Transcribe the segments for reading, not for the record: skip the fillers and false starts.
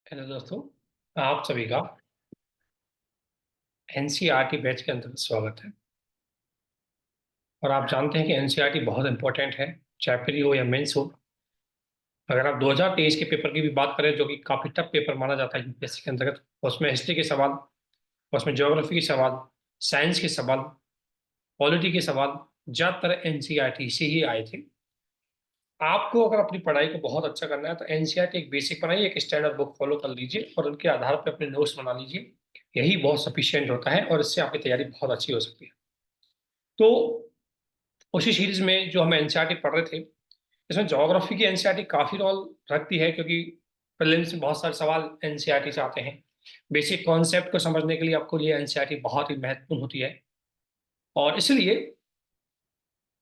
Hello दोस्तों। आप सभी का एनसीईआरटी बैच के अंतर्गत स्वागत है। और आप जानते हैं कि एनसीईआरटी बहुत इंपॉर्टेंट है, चाहे प्री हो या मेंस हो। अगर आप 2023 के पेपर की भी बात करें, जो कि काफी टफ पेपर माना जाता है यूपीएससी के अंतर्गत, उसमें हिस्ट्री के सवाल, उसमें ज्योग्राफी के सवाल, साइंस के सवाल, पॉलिटी के सवाल ज्यादातर एनसीईआरटी से ही आए थे। आपको अगर अपनी पढ़ाई को बहुत अच्छा करना है तो एनसीईआरटी एक बेसिक बनाइए, एक स्टैंडर्ड बुक फॉलो कर लीजिए और उनके आधार पर अपने नोट्स बना लीजिए। यही बहुत सफिशियंट होता है और इससे आपकी तैयारी बहुत अच्छी हो सकती है। तो उसी सीरीज में जो हम एनसीईआरटी पढ़ रहे थे, इसमें ज्योग्राफी की एनसीईआरटी काफी रोल रखती है, क्योंकि प्रीलिम्स में बहुत सारे सवाल एनसीईआरटी से आते हैं। बेसिक कॉन्सेप्ट को समझने के लिए आपको ये एनसीईआरटी बहुत ही महत्वपूर्ण होती है। और इसलिए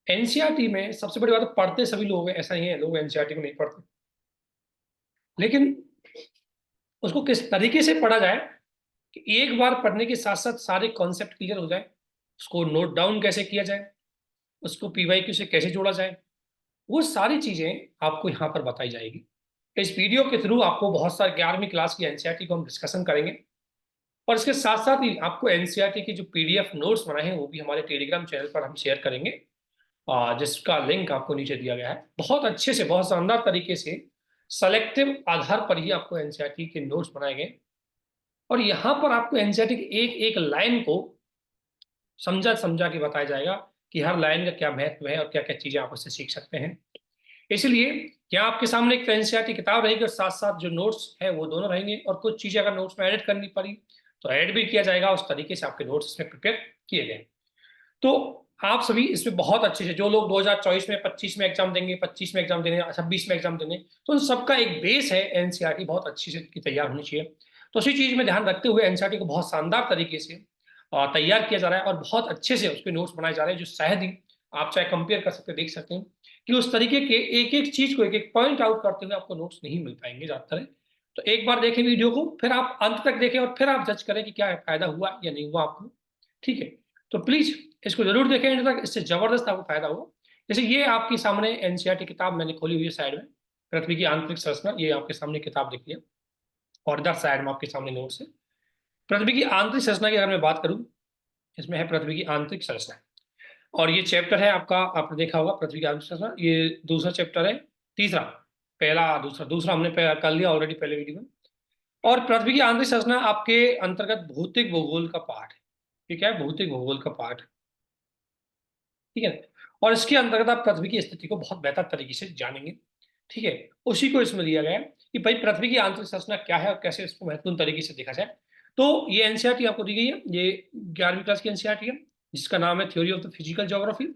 एनसीईआरटी में सबसे बड़ी बात है, पढ़ते सभी लोग हैं, ऐसा नहीं है लोग एनसीईआरटी को नहीं पढ़ते, लेकिन उसको किस तरीके से पढ़ा जाए कि एक बार पढ़ने के साथ साथ सारे कॉन्सेप्ट क्लियर हो जाए। उसको नोट डाउन कैसे किया जाए, उसको पीवाईक्यू से कैसे जोड़ा जाए, वो सारी चीजें आपको यहाँ पर बताई जाएगी। इस वीडियो के थ्रू आपको बहुत सारे 11वीं क्लास की एनसीईआरटी को हम डिस्कशन करेंगे। और इसके साथ साथ ही आपको एनसीईआरटी की जो पीडीएफ नोट्स बनाए हैं वो भी हमारे टेलीग्राम चैनल पर हम शेयर करेंगे, जिसका लिंक आपको नीचे दिया गया है। बहुत अच्छे से, बहुत शानदार तरीके से सेलेक्टिव आधार पर ही आपको एनसीईआरटी के नोट्स बनाए गए। और यहाँ पर आपको एनसीईआरटी की एक एक लाइन को समझा समझा के बताया जाएगा कि हर लाइन का क्या महत्व है और क्या क्या चीजें आप उससे सीख सकते हैं। इसलिए यहाँ आपके सामने एक एनसीईआरटी किताब रहेगी और साथ साथ जो नोट्स है वो दोनों रहेंगे, और कुछ चीजें अगर नोट्स में एडिट करनी पड़ी तो ऐड भी किया जाएगा। उस तरीके से आपके नोट्स इसमें प्रिपेयर किए गए। तो आप सभी इसमें बहुत अच्छे से, जो लोग 2024 में 25 में एग्जाम देंगे, 25 में एग्जाम देने, 26 में एग्जाम देने, तो उन सबका एक बेस है एनसीईआरटी, बहुत अच्छी से की तैयार होनी चाहिए। तो उसी चीज में ध्यान रखते हुए एनसीईआरटी को बहुत शानदार तरीके से तैयार किया जा रहा है और बहुत अच्छे से उसके नोट्स बनाए जा रहे हैं, जो शायद ही आप चाहे कंपेयर कर सकते, देख सकते हैं कि उस तरीके के एक एक चीज को, एक एक पॉइंट आउट करते हुए आपको नोट्स नहीं मिल पाएंगे ज्यादातर। तो एक बार देखें वीडियो को, फिर आप अंत तक देखें और फिर आप जज करें कि क्या फायदा हुआ या नहीं हुआ आपको। ठीक है, तो प्लीज इसको जरूर देखें एंड तक, इससे जबरदस्त आपको फायदा होगा। जैसे ये आपके सामने एनसीईआरटी किताब मैंने खोली हुई है साइड में, पृथ्वी की आंतरिक संरचना, ये आपके सामने किताब दिखती है। और इधर साइड में आपके सामने नोट्स है। पृथ्वी की आंतरिक संरचना की अगर मैं बात करूं, इसमें है पृथ्वी की आंतरिक संरचना। और ये चैप्टर है आपका, आपने देखा होगा पृथ्वी की आंतरिक संरचना, ये दूसरा चैप्टर है, तीसरा, पहला दूसरा, दूसरा हमने कर लिया ऑलरेडी पहले वीडियो में। और पृथ्वी की आंतरिक संरचना आपके अंतर्गत भौतिक भूगोल का पार्ट है। ठीक है, भौतिक भूगोल का पार्ट, ठीक है। और इसके अंतर्गत आप पृथ्वी की स्थिति को बहुत बेहतर तरीके से जानेंगे। ठीक है, उसी को इसमें दिया गया है कि भाई पृथ्वी की आंतरिक संरचना क्या है और कैसे इसको महत्वपूर्ण तरीके से देखा जाए। तो ये एनसीईआरटी आपको दी गई है, ये 11वीं क्लास की एनसीईआरटी है, जिसका नाम है theory of the physical geography.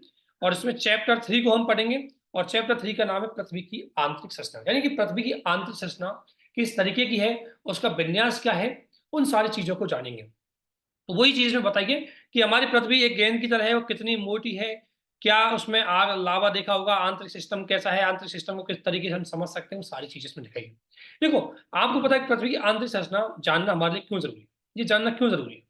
और इसमें चैप्टर 3 को हम पढ़ेंगे, और चैप्टर 3 का नाम है पृथ्वी की आंतरिक संरचना, यानी कि पृथ्वी की आंतरिक संरचना किस तरीके की है, उसका विन्यास क्या है, उन सारी चीजों को जानेंगे। तो वही चीज में बताइए कि हमारी पृथ्वी एक गेंद की तरह है, वो कितनी मोटी है, क्या उसमें आग लावा देखा होगा, आंतरिक सिस्टम कैसा है, आंतरिक सिस्टम को किस तरीके से हम समझ सकते हैं, वो सारी चीजें इसमें दिखाई। देखो, आपको पता है कि पृथ्वी की आंतरिक संरचना जानना हमारे लिए क्यों जरूरी है। ये जानना क्यों जरूरी है,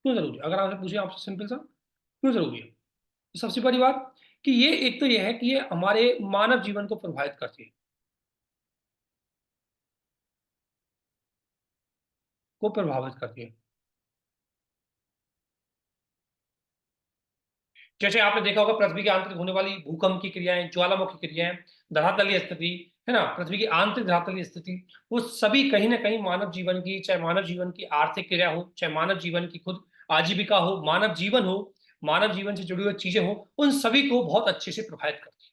क्यों जरूरी है, अगर आपसे पूछे, आपसे सिंपल सा, क्यों जरूरी है। तो सबसे बड़ी बात कि ये, एक तो ये है कि ये हमारे मानव जीवन को प्रभावित करती है, को प्रभावित करती है। जैसे आपने देखा होगा पृथ्वी के आंतरिक होने वाली भूकंप की क्रियाएं, ज्वालामुखी क्रियाएं, धरातलीय स्थिति, है ना, पृथ्वी की आंतरिक धरातलीय स्थिति, वो सभी कहीं ना कहीं मानव जीवन की, चाहे मानव जीवन की आर्थिक क्रिया हो, चाहे मानव जीवन की खुद आजीविका हो, मानव जीवन हो, मानव जीवन से जुड़ी हुई चीजें हो, उन सभी को बहुत अच्छे से प्रभावित करती है।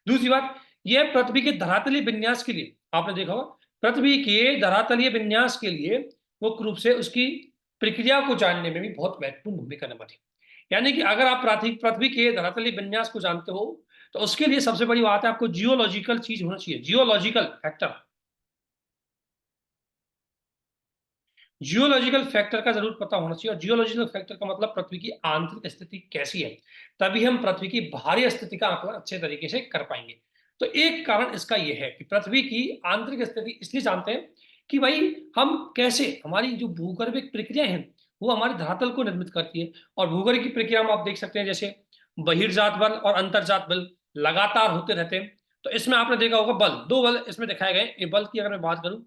दूसरी बात, यह पृथ्वी के धरातलीय विन्यास के लिए, आपने देखा होगा पृथ्वी के धरातलीय विन्यास के लिए मुख्य रूप से उसकी प्रक्रिया को जानने में भी बहुत महत्वपूर्ण भूमिका निभाती है। यानी कि अगर आप पृथ्वी के धरातलीय विन्यास को जानते हो, तो उसके लिए सबसे बड़ी बात है आपको जियोलॉजिकल चीज होना चाहिए, जियोलॉजिकल फैक्टर। जियोलॉजिकल फैक्टर का जरूर पता होना चाहिए, और जियोलॉजिकल फैक्टर का मतलब पृथ्वी की आंतरिक स्थिति कैसी है, तभी हम पृथ्वी की बाहरी स्थिति का आकलन अच्छे तरीके से कर पाएंगे। तो एक कारण इसका यह है कि पृथ्वी की आंतरिक स्थिति इसलिए जानते हैं कि भाई हम कैसे, हमारी जो भूगर्भिक प्रक्रिया है वो हमारे धरातल को निर्मित करती है। और भूगर्भ की प्रक्रिया में आप देख सकते हैं, जैसे बहिर्जात बल और अंतर्जात बल लगातार होते रहते हैं। तो इसमें आपने देखा होगा बल, दो बल इसमें दिखाए गए। ये बल की अगर मैं बात करूं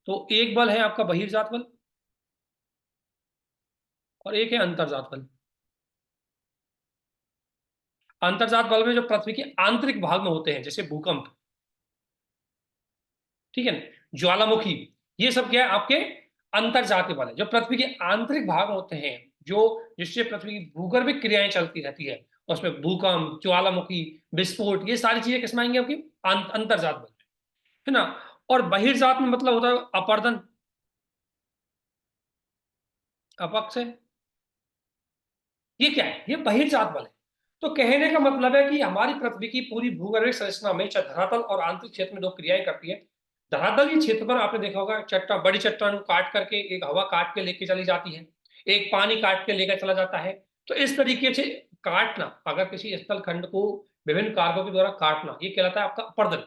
तो एक बल है आपका बहिर्जात बल और एक है अंतर्जात बल। अंतर्जात बल में जो पृथ्वी के आंतरिक भाग में होते हैं, जैसे भूकंप, ठीक है ना, ज्वालामुखी, ये सब क्या है आपके अंतर्जातीय बल है, जो पृथ्वी के आंतरिक भाग होते हैं, जो जिससे पृथ्वी की भूगर्भिक क्रियाएं चलती रहती है, उसमें भूकंप, ज्वालामुखी, विस्फोट, ये सारी चीजें किसमें आएंगी आपकी अंतर्जात बल में, है ना। और बहिर्जात में मतलब होता है अपर्दन, अपक्ष है, ये क्या है, ये बहिर्जात बल है। तो कहने का मतलब है कि हमारी पृथ्वी की पूरी भूगर्भिक संरचना में धरातल और आंतरिक क्षेत्र में दो क्रियाएं करती है। धरातल के क्षेत्र पर आपने देखा होगा चट्टान, बड़ी चट्टान को काट करके एक हवा काट के लेके चली जाती है, एक पानी काट के लेकर चला जाता है। तो इस तरीके से काटना, अगर किसी स्थल खंड को विभिन्न कारकों के द्वारा काटना, ये कहलाता है आपका अपर्दन।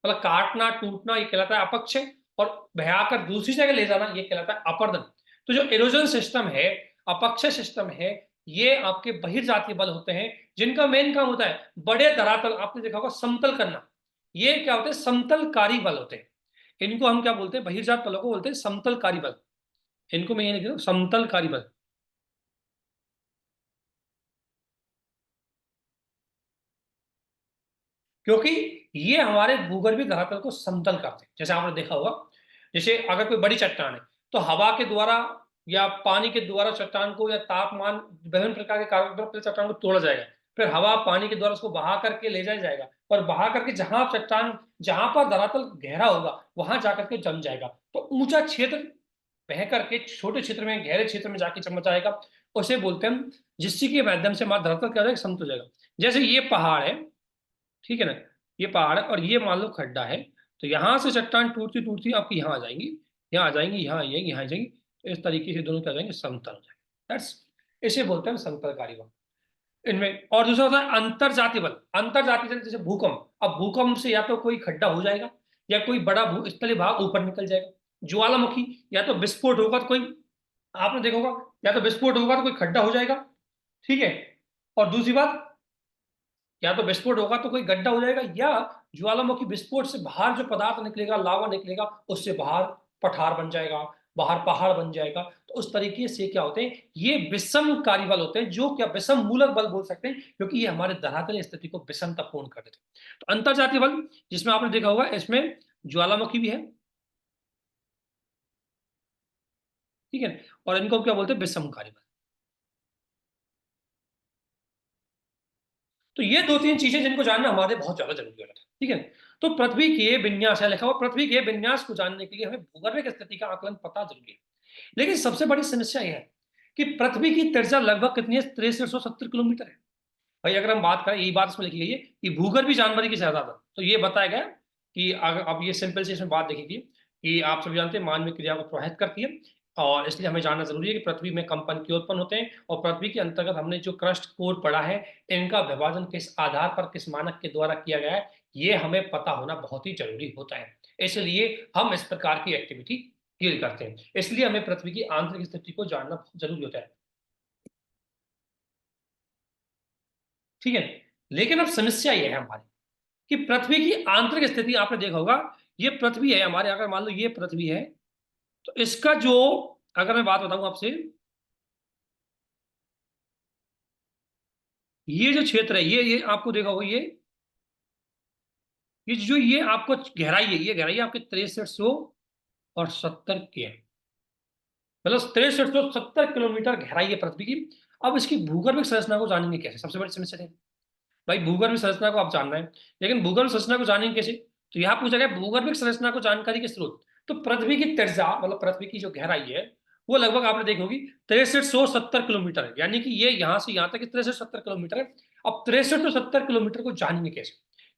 मतलब काटना टूटना ये कहलाता है अपक्ष, और बहाकर दूसरी जगह ले जाना ये कहलाता है अपर्दन। तो जो इरोजन सिस्टम है, अपक्ष सिस्टम है, ये आपके बहिर्जातीय बल होते हैं, जिनका मेन काम होता है बड़े धरातल, आपने देखा होगा समतल करना। ये क्या होते हैं, समतलकारी बल होते हैं। इनको हम क्या बोलते हैं, बहिर्जात बलों को बोलते हैं समतलकारी बल। इनको मैं ये लिख रहा हूं, समतलकारी बल। क्योंकि ये हमारे भूगर्भीय धरातल को समतल करते हैं। जैसे आपने देखा होगा, जैसे अगर कोई बड़ी चट्टान है तो हवा के द्वारा या पानी के द्वारा चट्टान को, या तापमान, विभिन्न प्रकार के कारणों के द्वारा चट्टान को तोड़ा जाएगा, फिर हवा पानी के द्वारा उसको बहा करके ले जाया जाएगा, और बहा करके जहां चट्टान, जहां पर धरातल गहरा होगा वहां जाकर के जम जाएगा। तो ऊंचा क्षेत्र बह करके छोटे क्षेत्र में, गहरे क्षेत्र में जाके चमक जाएगा, उसे बोलते हैं हम, जिससे के माध्यम से हमारा धरातल क्या हो जाएगा, समतल हो जाएगा। जैसे ये पहाड़ है, ठीक है ना, ये पहाड़ है और ये मान लो खड्डा है, तो यहां से चट्टान टूटती टूटती आपकी यहाँ आ जाएंगी, यहाँ आ जाएंगी, यहाँ आ जाएंगी, यहाँ आ जाएंगी। तो इस तरीके से दोनों क्या हो जाएंगे, समतल हो जाएंगे। दैट्स, इसे बोलते हैं समतलकारी बल। इनमें और दूसरा होता है अंतरजातीय बल। अंतरजातीय बल जैसे भूकंप, अब भूकंप से या तो कोई खड्डा हो जाएगा, या कोई बड़ा भूस्थलीय भाग ऊपर निकल जाएगा। ज्वालामुखी, या तो विस्फोट होगा तो कोई, आपने देखा होगा, या तो विस्फोट होगा तो कोई खड्डा हो जाएगा, ठीक है। और दूसरी बात, या तो विस्फोट होगा तो कोई गड्ढा हो जाएगा, या ज्वालामुखी विस्फोट से बाहर जो पदार्थ निकलेगा, लावा निकलेगा, उससे बाहर पठार बन जाएगा, बाहर पहाड़ बन जाएगा। तो उस तरीके से क्या होते हैं, ये विषमकारी बल होते हैं, जो क्या विषम मूलक बल बोल सकते हैं, क्योंकि ये हमारे धरातलीय स्थिति को विषमतापूर्ण कर देते हैं। तो अंतरजातीय बल, जिसमें आपने देखा होगा इसमें ज्वालामुखी भी है, ठीक है, और इनको क्या बोलते हैं, विषमकारी बल। तो ये दो तीन चीजें जिनको जानना हमारे बहुत ज्यादा जरूरी होता है, ठीक है। तो पृथ्वी के विन्यास है लिखा हुआ, पृथ्वी के विन्यास को जानने के लिए हमें भूगर्भिक स्थिति का आकलन पता जरूरी है। लेकिन सबसे बड़ी समस्या यह है कि पृथ्वी की त्रिज्या लगभग कितनी है, 6370 किलोमीटर है। भाई अगर हम बात करें, यही बात इसमें लिखी गई है कि भूगर्भीय जानवरों की ज्यादा, तो ये बताया गया कि अगर अब ये सिंपल से इसमें बात देखिए कि आप सब जानते हैं मानवीय क्रिया को प्रभावित करती है, और इसलिए हमें जानना जरूरी है कि पृथ्वी में कंपन क्यों उत्पन्न होते हैं, और पृथ्वी के अंतर्गत हमने जो क्रस्ट कोर पढ़ा है, इनका विभाजन किस आधार पर, किस मानक के द्वारा किया गया है, ये हमें पता होना बहुत ही जरूरी होता है। इसलिए हम इस प्रकार की एक्टिविटी डील करते हैं, इसलिए हमें पृथ्वी की आंतरिक स्थिति को जानना बहुत जरूरी होता है, ठीक है। लेकिन अब समस्या यह है हमारी कि पृथ्वी की आंतरिक स्थिति, आपने देखा होगा, ये पृथ्वी है हमारे, अगर मान लो ये पृथ्वी है, तो इसका जो, अगर मैं बात बताऊं आपसे, ये जो क्षेत्र है, ये आपको देखा होगा, ये जो ये आपको गहराई है, ये गहराई आपके 6370 की है, मतलब 6370 किलोमीटर गहराई है पृथ्वी की। अब इसकी भूगर्भिक संरचना को जानेंगे कैसे, सबसे बड़ी समस्या है भाई, भूगर्भिक संरचना को आप जानना है, लेकिन भूगर्भ संरचना को जानेंगे कैसे। तो यहाँ पूछा गया भूगर्भिक संरचना को जानकारी के स्रोत। तो पृथ्वी की त्रिज्या, मतलब पृथ्वी की जो गहराई है, वो लगभग आपने देखी होगी 6370 किलोमीटर है, यानी कि ये यहाँ से यहाँ तक 6370 किलोमीटर है। अब 6370 किलोमीटर को जानेंगे कैसे,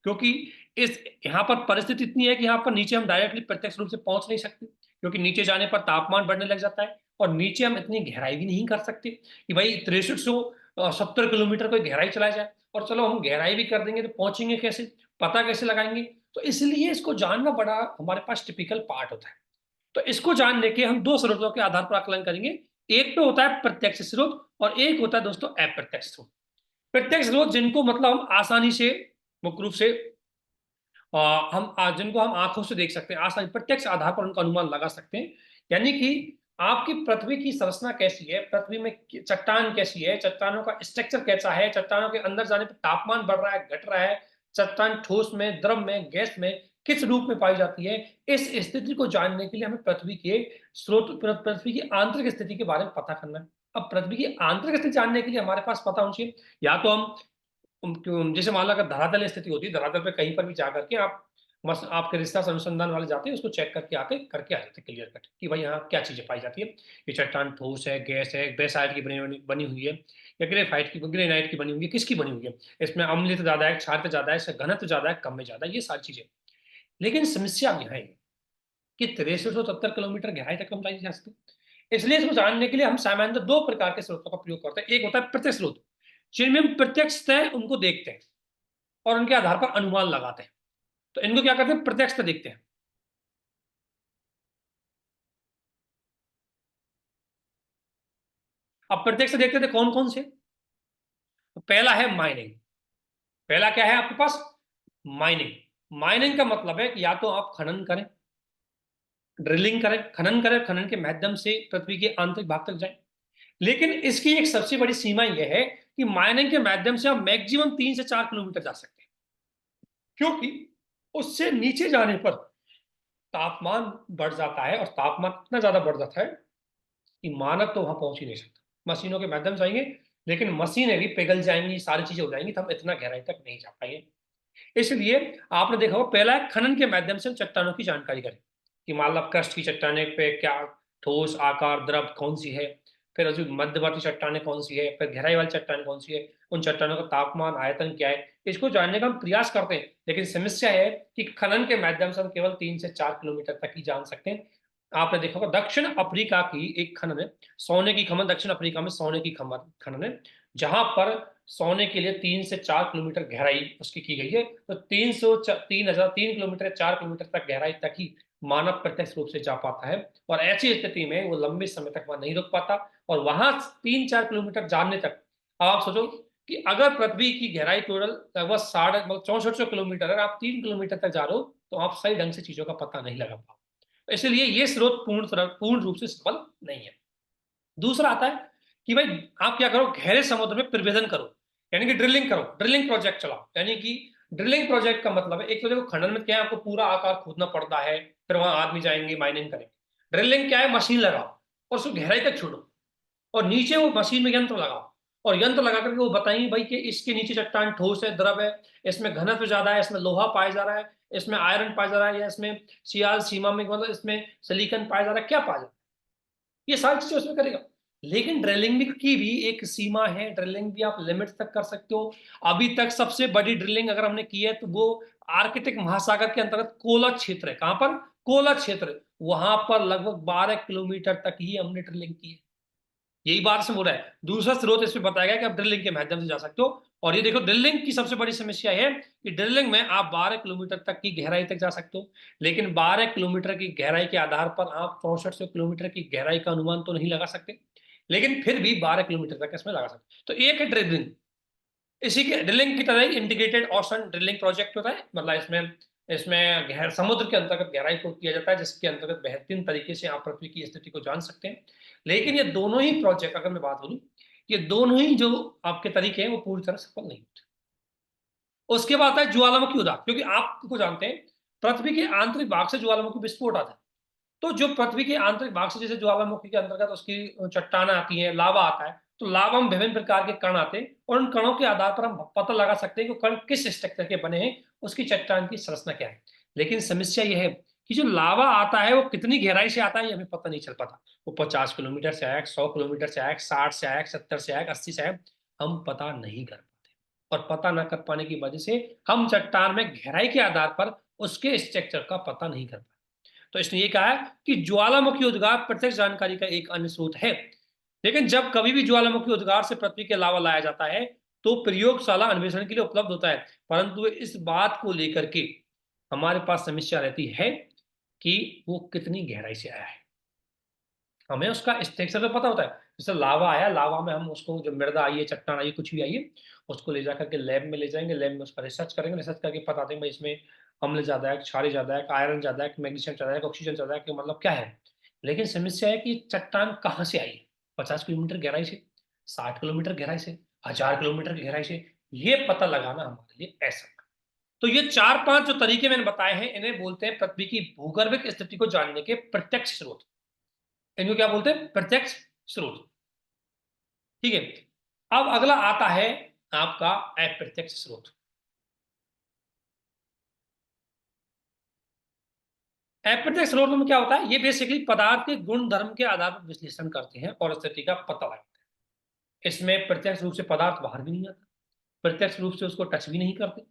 क्योंकि इस यहाँ पर परिस्थिति इतनी है कि यहाँ पर नीचे हम डायरेक्टली प्रत्यक्ष रूप से पहुंच नहीं सकते, क्योंकि नीचे जाने पर तापमान बढ़ने लग जाता है, और नीचे हम इतनी गहराई भी नहीं कर सकते कि भाई 6370 किलोमीटर कोई गहराई चला जाए, और चलो हम गहराई भी कर देंगे तो पहुंचेंगे कैसे, पता कैसे लगाएंगे। तो इसलिए इसको जानना बड़ा हमारे पास टिपिकल पार्ट होता है। तो इसको जानने के हम दो स्रोतों के आधार पर आकलन करेंगे। एक तो होता है प्रत्यक्ष स्रोत, और एक होता है दोस्तों अप्रत्यक्ष स्रोत। प्रत्यक्ष स्रोत जिनको मतलब हम आसानी से, मुख्य रूप से जिनको हम आंखों से देख सकते हैं, आसानी प्रत्यक्ष आधार पर उनका अनुमान लगा सकते हैं। यानी कि आपकी पृथ्वी की संरचना कैसी है, पृथ्वी में चट्टान कैसी है, चट्टानों का स्ट्रक्चर कैसा है, चट्टानों के अंदर जाने पर तापमान बढ़ रहा है, घट रहा है, चट्टान ठोस में, द्रव में, गैस में किस रूप में पाई जाती है, इस स्थिति को जानने के लिए हमें पृथ्वी के स्रोत, पृथ्वी की आंतरिक स्थिति के बारे में पता करना है। अब पृथ्वी की आंतरिक स्थिति जानने के लिए हमारे पास पता होना चाहिए, या तो हम जैसे मान लो अगर धरातल स्थिति होती है, धरातल पे कहीं पर भी जाकर के आप बस आपके रिसर्च अनुसंधान वाले जाते हैं, उसको चेक करके करके आ जाते हैं क्लियर कट कि भाई यहाँ क्या चीजें पाई जाती है। ये चट्टान ठोस है, गैस है, बेसाइट की बनी हुई है, या ग्रेनाइट की बनी हुई है, किसकी बनी हुई है, इसमें अम्लता ज्यादा है, क्षारता ज्यादा है, इसका घनत्व ज्यादा है, कम में ज्यादा है, ये सारी चीजें। लेकिन समस्या यहाँ है कि 6370 किलोमीटर गहराई तक हम जा सकते हैं। इसलिए इसको जानने के लिए हम सामान्यतः दो प्रकार के स्रोतों का प्रयोग करते हैं। एक होता है प्रत्यक्ष स्रोत, जिनमें हम प्रत्यक्षतः उनको देखते हैं और उनके आधार पर अनुमान लगाते हैं। तो इनको क्या करते हैं, प्रत्यक्षतः देखते हैं। अब प्रत्यक्ष देखते थे कौन कौन से, तो पहला है माइनिंग। पहला क्या है आपके पास, माइनिंग। माइनिंग का मतलब है कि या तो आप खनन करें, ड्रिलिंग करें, खनन करें, खनन के माध्यम से पृथ्वी के आंतरिक भाग तक जाए। लेकिन इसकी एक सबसे बड़ी सीमा यह है कि माइनिंग के माध्यम से आप मैक्सिमम 3 से 4 किलोमीटर जा सकते हैं, क्योंकि उससे नीचे जाने पर तापमान बढ़ जाता है, और तापमान इतना ज्यादा बढ़ जाता है कि मानव तो वहां पहुंच ही नहीं सकता। मशीनों के माध्यम से आएंगे, लेकिन मशीनें भी पिघल जाएंगी, सारी चीजें हो जाएंगी, तो हम इतना गहराई तक नहीं जा पाएंगे। इसलिए आपने देखा होगा, पहला है खनन के माध्यम से हम चट्टानों की जानकारी करें कि मान लो क्रस्ट की चट्टाने पे क्या ठोस आकार द्रव कौन सी है, फिर जो मध्यवर्ती चट्टाने कौन सी है, फिर गहराई वाली चट्टान कौन सी है, उन चट्टानों का तापमान आयतन क्या है, इसको जानने का हम प्रयास करते हैं। लेकिन समस्या है कि खनन के माध्यम से हम केवल 3 से 4 किलोमीटर तक ही जान सकते हैं। आपने देखा होगा दक्षिण अफ्रीका की एक खनन है, सोने की खनन, दक्षिण अफ्रीका में सोने की खनन है, जहां पर सोने के लिए 3 से 4 किलोमीटर गहराई उसकी की गई है। तो 3 किलोमीटर 4 किलोमीटर तक गहराई तक ही मानव प्रत्यक्ष रूप से जा पाता है, और ऐसी स्थिति में वो लंबे समय तक वहां नहीं रुक पाता, और वहां 3-4 किलोमीटर जानने तक, अब आप सोचो कि अगर पृथ्वी की गहराई टोटल लगभग 6400 किलोमीटर है, आप 3 किलोमीटर तक जा रहे हो, तो आप सही ढंग से चीजों का पता नहीं लगा पाओ। इसलिए ये स्रोत पूर्ण रूप से सफल नहीं है। दूसरा आता है कि भाई आप क्या करो, गहरे समुद्र में प्रवेदन करो, यानी कि ड्रिलिंग करो, ड्रिलिंग प्रोजेक्ट चलाओ। यानी कि ड्रिलिंग प्रोजेक्ट का मतलब है, एक तो देखो खनन में क्या है, आपको पूरा आकार खोदना पड़ता है, फिर वहां आदमी जाएंगे माइनिंग करेंगे। ड्रिलिंग क्या है, मशीन लगाओ और उसको गहराई तक छोड़ो, और नीचे वो मशीन में यंत्र लगाओ, और यंत्र लगा करके वो बताएंगे भाई कि इसके नीचे चट्टान ठोस है, द्रव है, इसमें घनत्व ज्यादा है, इसमें लोहा पाया जा रहा है, इसमें आयरन पाया जा रहा है, या इसमें सियाल सीमा में मतलब इसमें सिलिकॉन पाया जा रहा है, क्या पाया जा रहा है, ये सारी चीजें उसमें करेगा। लेकिन ड्रिलिंग की भी एक सीमा है, ड्रिलिंग भी आप लिमिट तक कर सकते हो। अभी तक सबसे बड़ी ड्रिलिंग अगर हमने की है तो वो आर्कटिक महासागर के अंतर्गत कोला क्षेत्र है। कहां पर, कोला क्षेत्र, वहां पर लगभग 12 किलोमीटर तक ही हमने ड्रिलिंग की है। यही बात से हो रहा है। दूसरा स्रोत इसमें बताया गया कि आप ड्रिलिंग के माध्यम से जा सकते हो। और ये देखो, ड्रिलिंग की सबसे बड़ी समस्या है कि ड्रिलिंग में आप 12 किलोमीटर तक की गहराई तक जा सकते हो, लेकिन 12 किलोमीटर की गहराई के आधार पर आप 6400 किलोमीटर की गहराई का अनुमान तो नहीं लगा सकते, लेकिन फिर भी 12 किलोमीटर तक इसमें लगा सकते। तो एक है ड्रिलिंग, इसी के ड्रिलिंग की तरह इंटीग्रेटेड ओशन ड्रिलिंग प्रोजेक्ट होता है। मतलब इसमें इसमें गहर समुद्र के अंतर्गत गहराई को किया जाता है, जिसके अंतर्गत बेहतरीन तरीके से आप पृथ्वी की स्थिति को जान सकते हैं। लेकिन ये दोनों ही प्रोजेक्ट, अगर मैं बात करूं, ये दोनों ही जो आपके तरीके हैं वो पूरी तरह सफल नहीं होते। उसके बाद आता है ज्वालामुखी उदाहरण, क्योंकि आपको जानते हैं पृथ्वी के आंतरिक भाग से ज्वालामुखी विस्फोट आता है। तो जो पृथ्वी के आंतरिक भाग से, जैसे ज्वालामुखी के अंतर्गत उसकी चट्टाना आती है, लावा आता है, तो लावा में विभिन्न प्रकार के कण आते हैं, और उन कणों के आधार पर हम पता लगा सकते हैं कि कण किस स्ट्रक्चर के बने हैं, उसकी चट्टान की संरचना क्या है। लेकिन समस्या यह है कि जो लावा आता है वो कितनी गहराई से आता है, ये हमें पता नहीं चल पाता। वो 50 किलोमीटर से आया, 100 किलोमीटर से आया, 60 से आया, 70 से आया, 80 से आया, हम पता नहीं कर पाते। और पता ना कर पाने की वजह से हम चट्टान में गहराई के आधार पर उसके स्ट्रक्चर का पता नहीं कर पाते। तो इसने ये कहा है कि ज्वालामुखी उद्गार प्रत्यक्ष जानकारी का एक अन्य स्रोत है। लेकिन जब कभी भी ज्वालामुखी उद्गार से पृथ्वी के लावा लाया जाता है, तो प्रयोगशाला अन्वेषण के लिए उपलब्ध होता है, परंतु इस बात को लेकर के हमारे पास समस्या रहती है कि वो कितनी गहराई से आया है। हमें उसका स्ट्रक्चर तो पता होता है, जैसे लावा आया, लावा में हम उसको, जो मृदा आई है, चट्टान आई है, कुछ भी आई है, उसको ले जाकर के लैब में ले जाएंगे, लैब में उसका रिसर्च करेंगे, रिसर्च करके पता देंगे भाई इसमें अम्ल ज्यादा है, क्षारीय ज्यादा है, आयरन ज्यादा है, मैग्नीशियम ज्यादा है, ऑक्सीजन ज्यादा है, कि मतलब क्या है। लेकिन समस्या है कि चट्टान कहाँ से आई है, 50 किलोमीटर गहराई से, 60 किलोमीटर गहराई से, 1000 किलोमीटर की गहराई से, ये पता लगाना हमारे लिए ऐसा। तो ये 4-5 जो तरीके मैंने बताए हैं, इन्हें बोलते हैं पृथ्वी की भूगर्भिक स्थिति को जानने के प्रत्यक्ष स्रोत। इनको क्या बोलते हैं, प्रत्यक्ष स्रोत। ठीक है। अब अगला आता है आपका अप्रत्यक्ष स्रोत। अप्रत्यक्ष स्रोत में क्या होता है, ये बेसिकली पदार्थ के गुण धर्म के आधार पर विश्लेषण करते हैं और स्थिति का पता लगाते हैं। इसमें प्रत्यक्ष रूप से पदार्थ बाहर भी नहीं आता, प्रत्यक्ष रूप से उसको टच भी नहीं करते,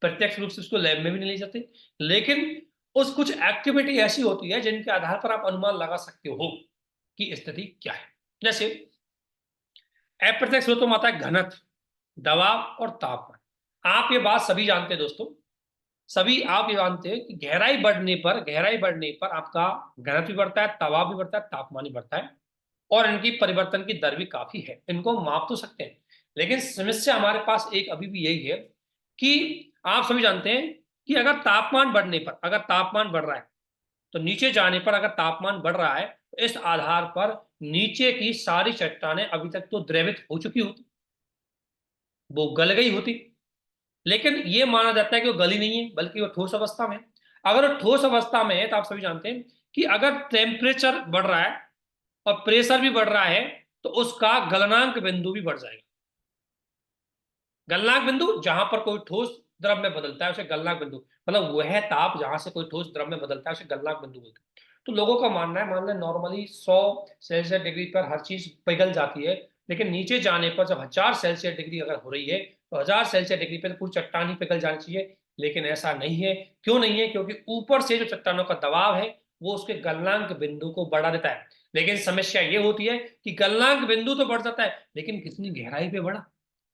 प्रत्यक्ष रूप से उसको लैब में भी नहीं ले जाते, लेकिन उस कुछ एक्टिविटी ऐसी होती है जिनके आधार पर आप अनुमान लगा सकते हो कि स्थिति क्या है। जैसे अप्रत्यक्ष स्रोतों में आता है घनत्व, दबाव और तापमान। आप ये बात सभी जानते हैं दोस्तों, सभी आप ये जानते हैं कि गहराई बढ़ने पर आपका घनत्व भी बढ़ता है, दबाव भी बढ़ता है, तापमान भी बढ़ता है, और इनकी परिवर्तन की दर भी काफी है। इनको हम माप तो सकते हैं, लेकिन समस्या हमारे पास एक अभी भी यही है कि आप सभी जानते हैं कि अगर तापमान बढ़ रहा है, तो नीचे जाने पर अगर तापमान बढ़ रहा है, तो इस आधार पर नीचे की सारी चट्टानें अभी तक तो द्रवित हो चुकी होती, वो गल गई होती। लेकिन ये माना जाता है कि वो गली नहीं है, बल्कि वो ठोस अवस्था में है। अगर वो ठोस अवस्था में है, तो आप सभी जानते हैं कि अगर टेम्परेचर बढ़ रहा है और प्रेशर भी बढ़ रहा है, तो उसका गलनांक बिंदु भी बढ़ जाएगा। गलनांक बिंदु, जहां पर कोई ठोस द्रव में बदलता है उसे गलनांक बिंदु, मतलब वह ताप जहां से कोई ठोस द्रव में बदलता है उसे गलनांक बिंदु बोलते हैं। तो लोगों का मानना है, मान लें नॉर्मली 100 सेल्सियस डिग्री पर हर चीज पिघल जाती है, लेकिन नीचे जाने पर जब 1000 सेल्सियस डिग्री अगर हो रही है, तो 1000 सेल्सियस डिग्री पर पूरी चट्टान ही पिघल जानी चाहिए। लेकिन ऐसा नहीं है। क्यों नहीं है? क्योंकि ऊपर से जो चट्टानों का दबाव है, वो उसके गलनांक बिंदु को बढ़ा देता है। लेकिन समस्या ये होती है कि गलनांक बिंदु तो बढ़ जाता है, लेकिन कितनी गहराई पे बढ़ा,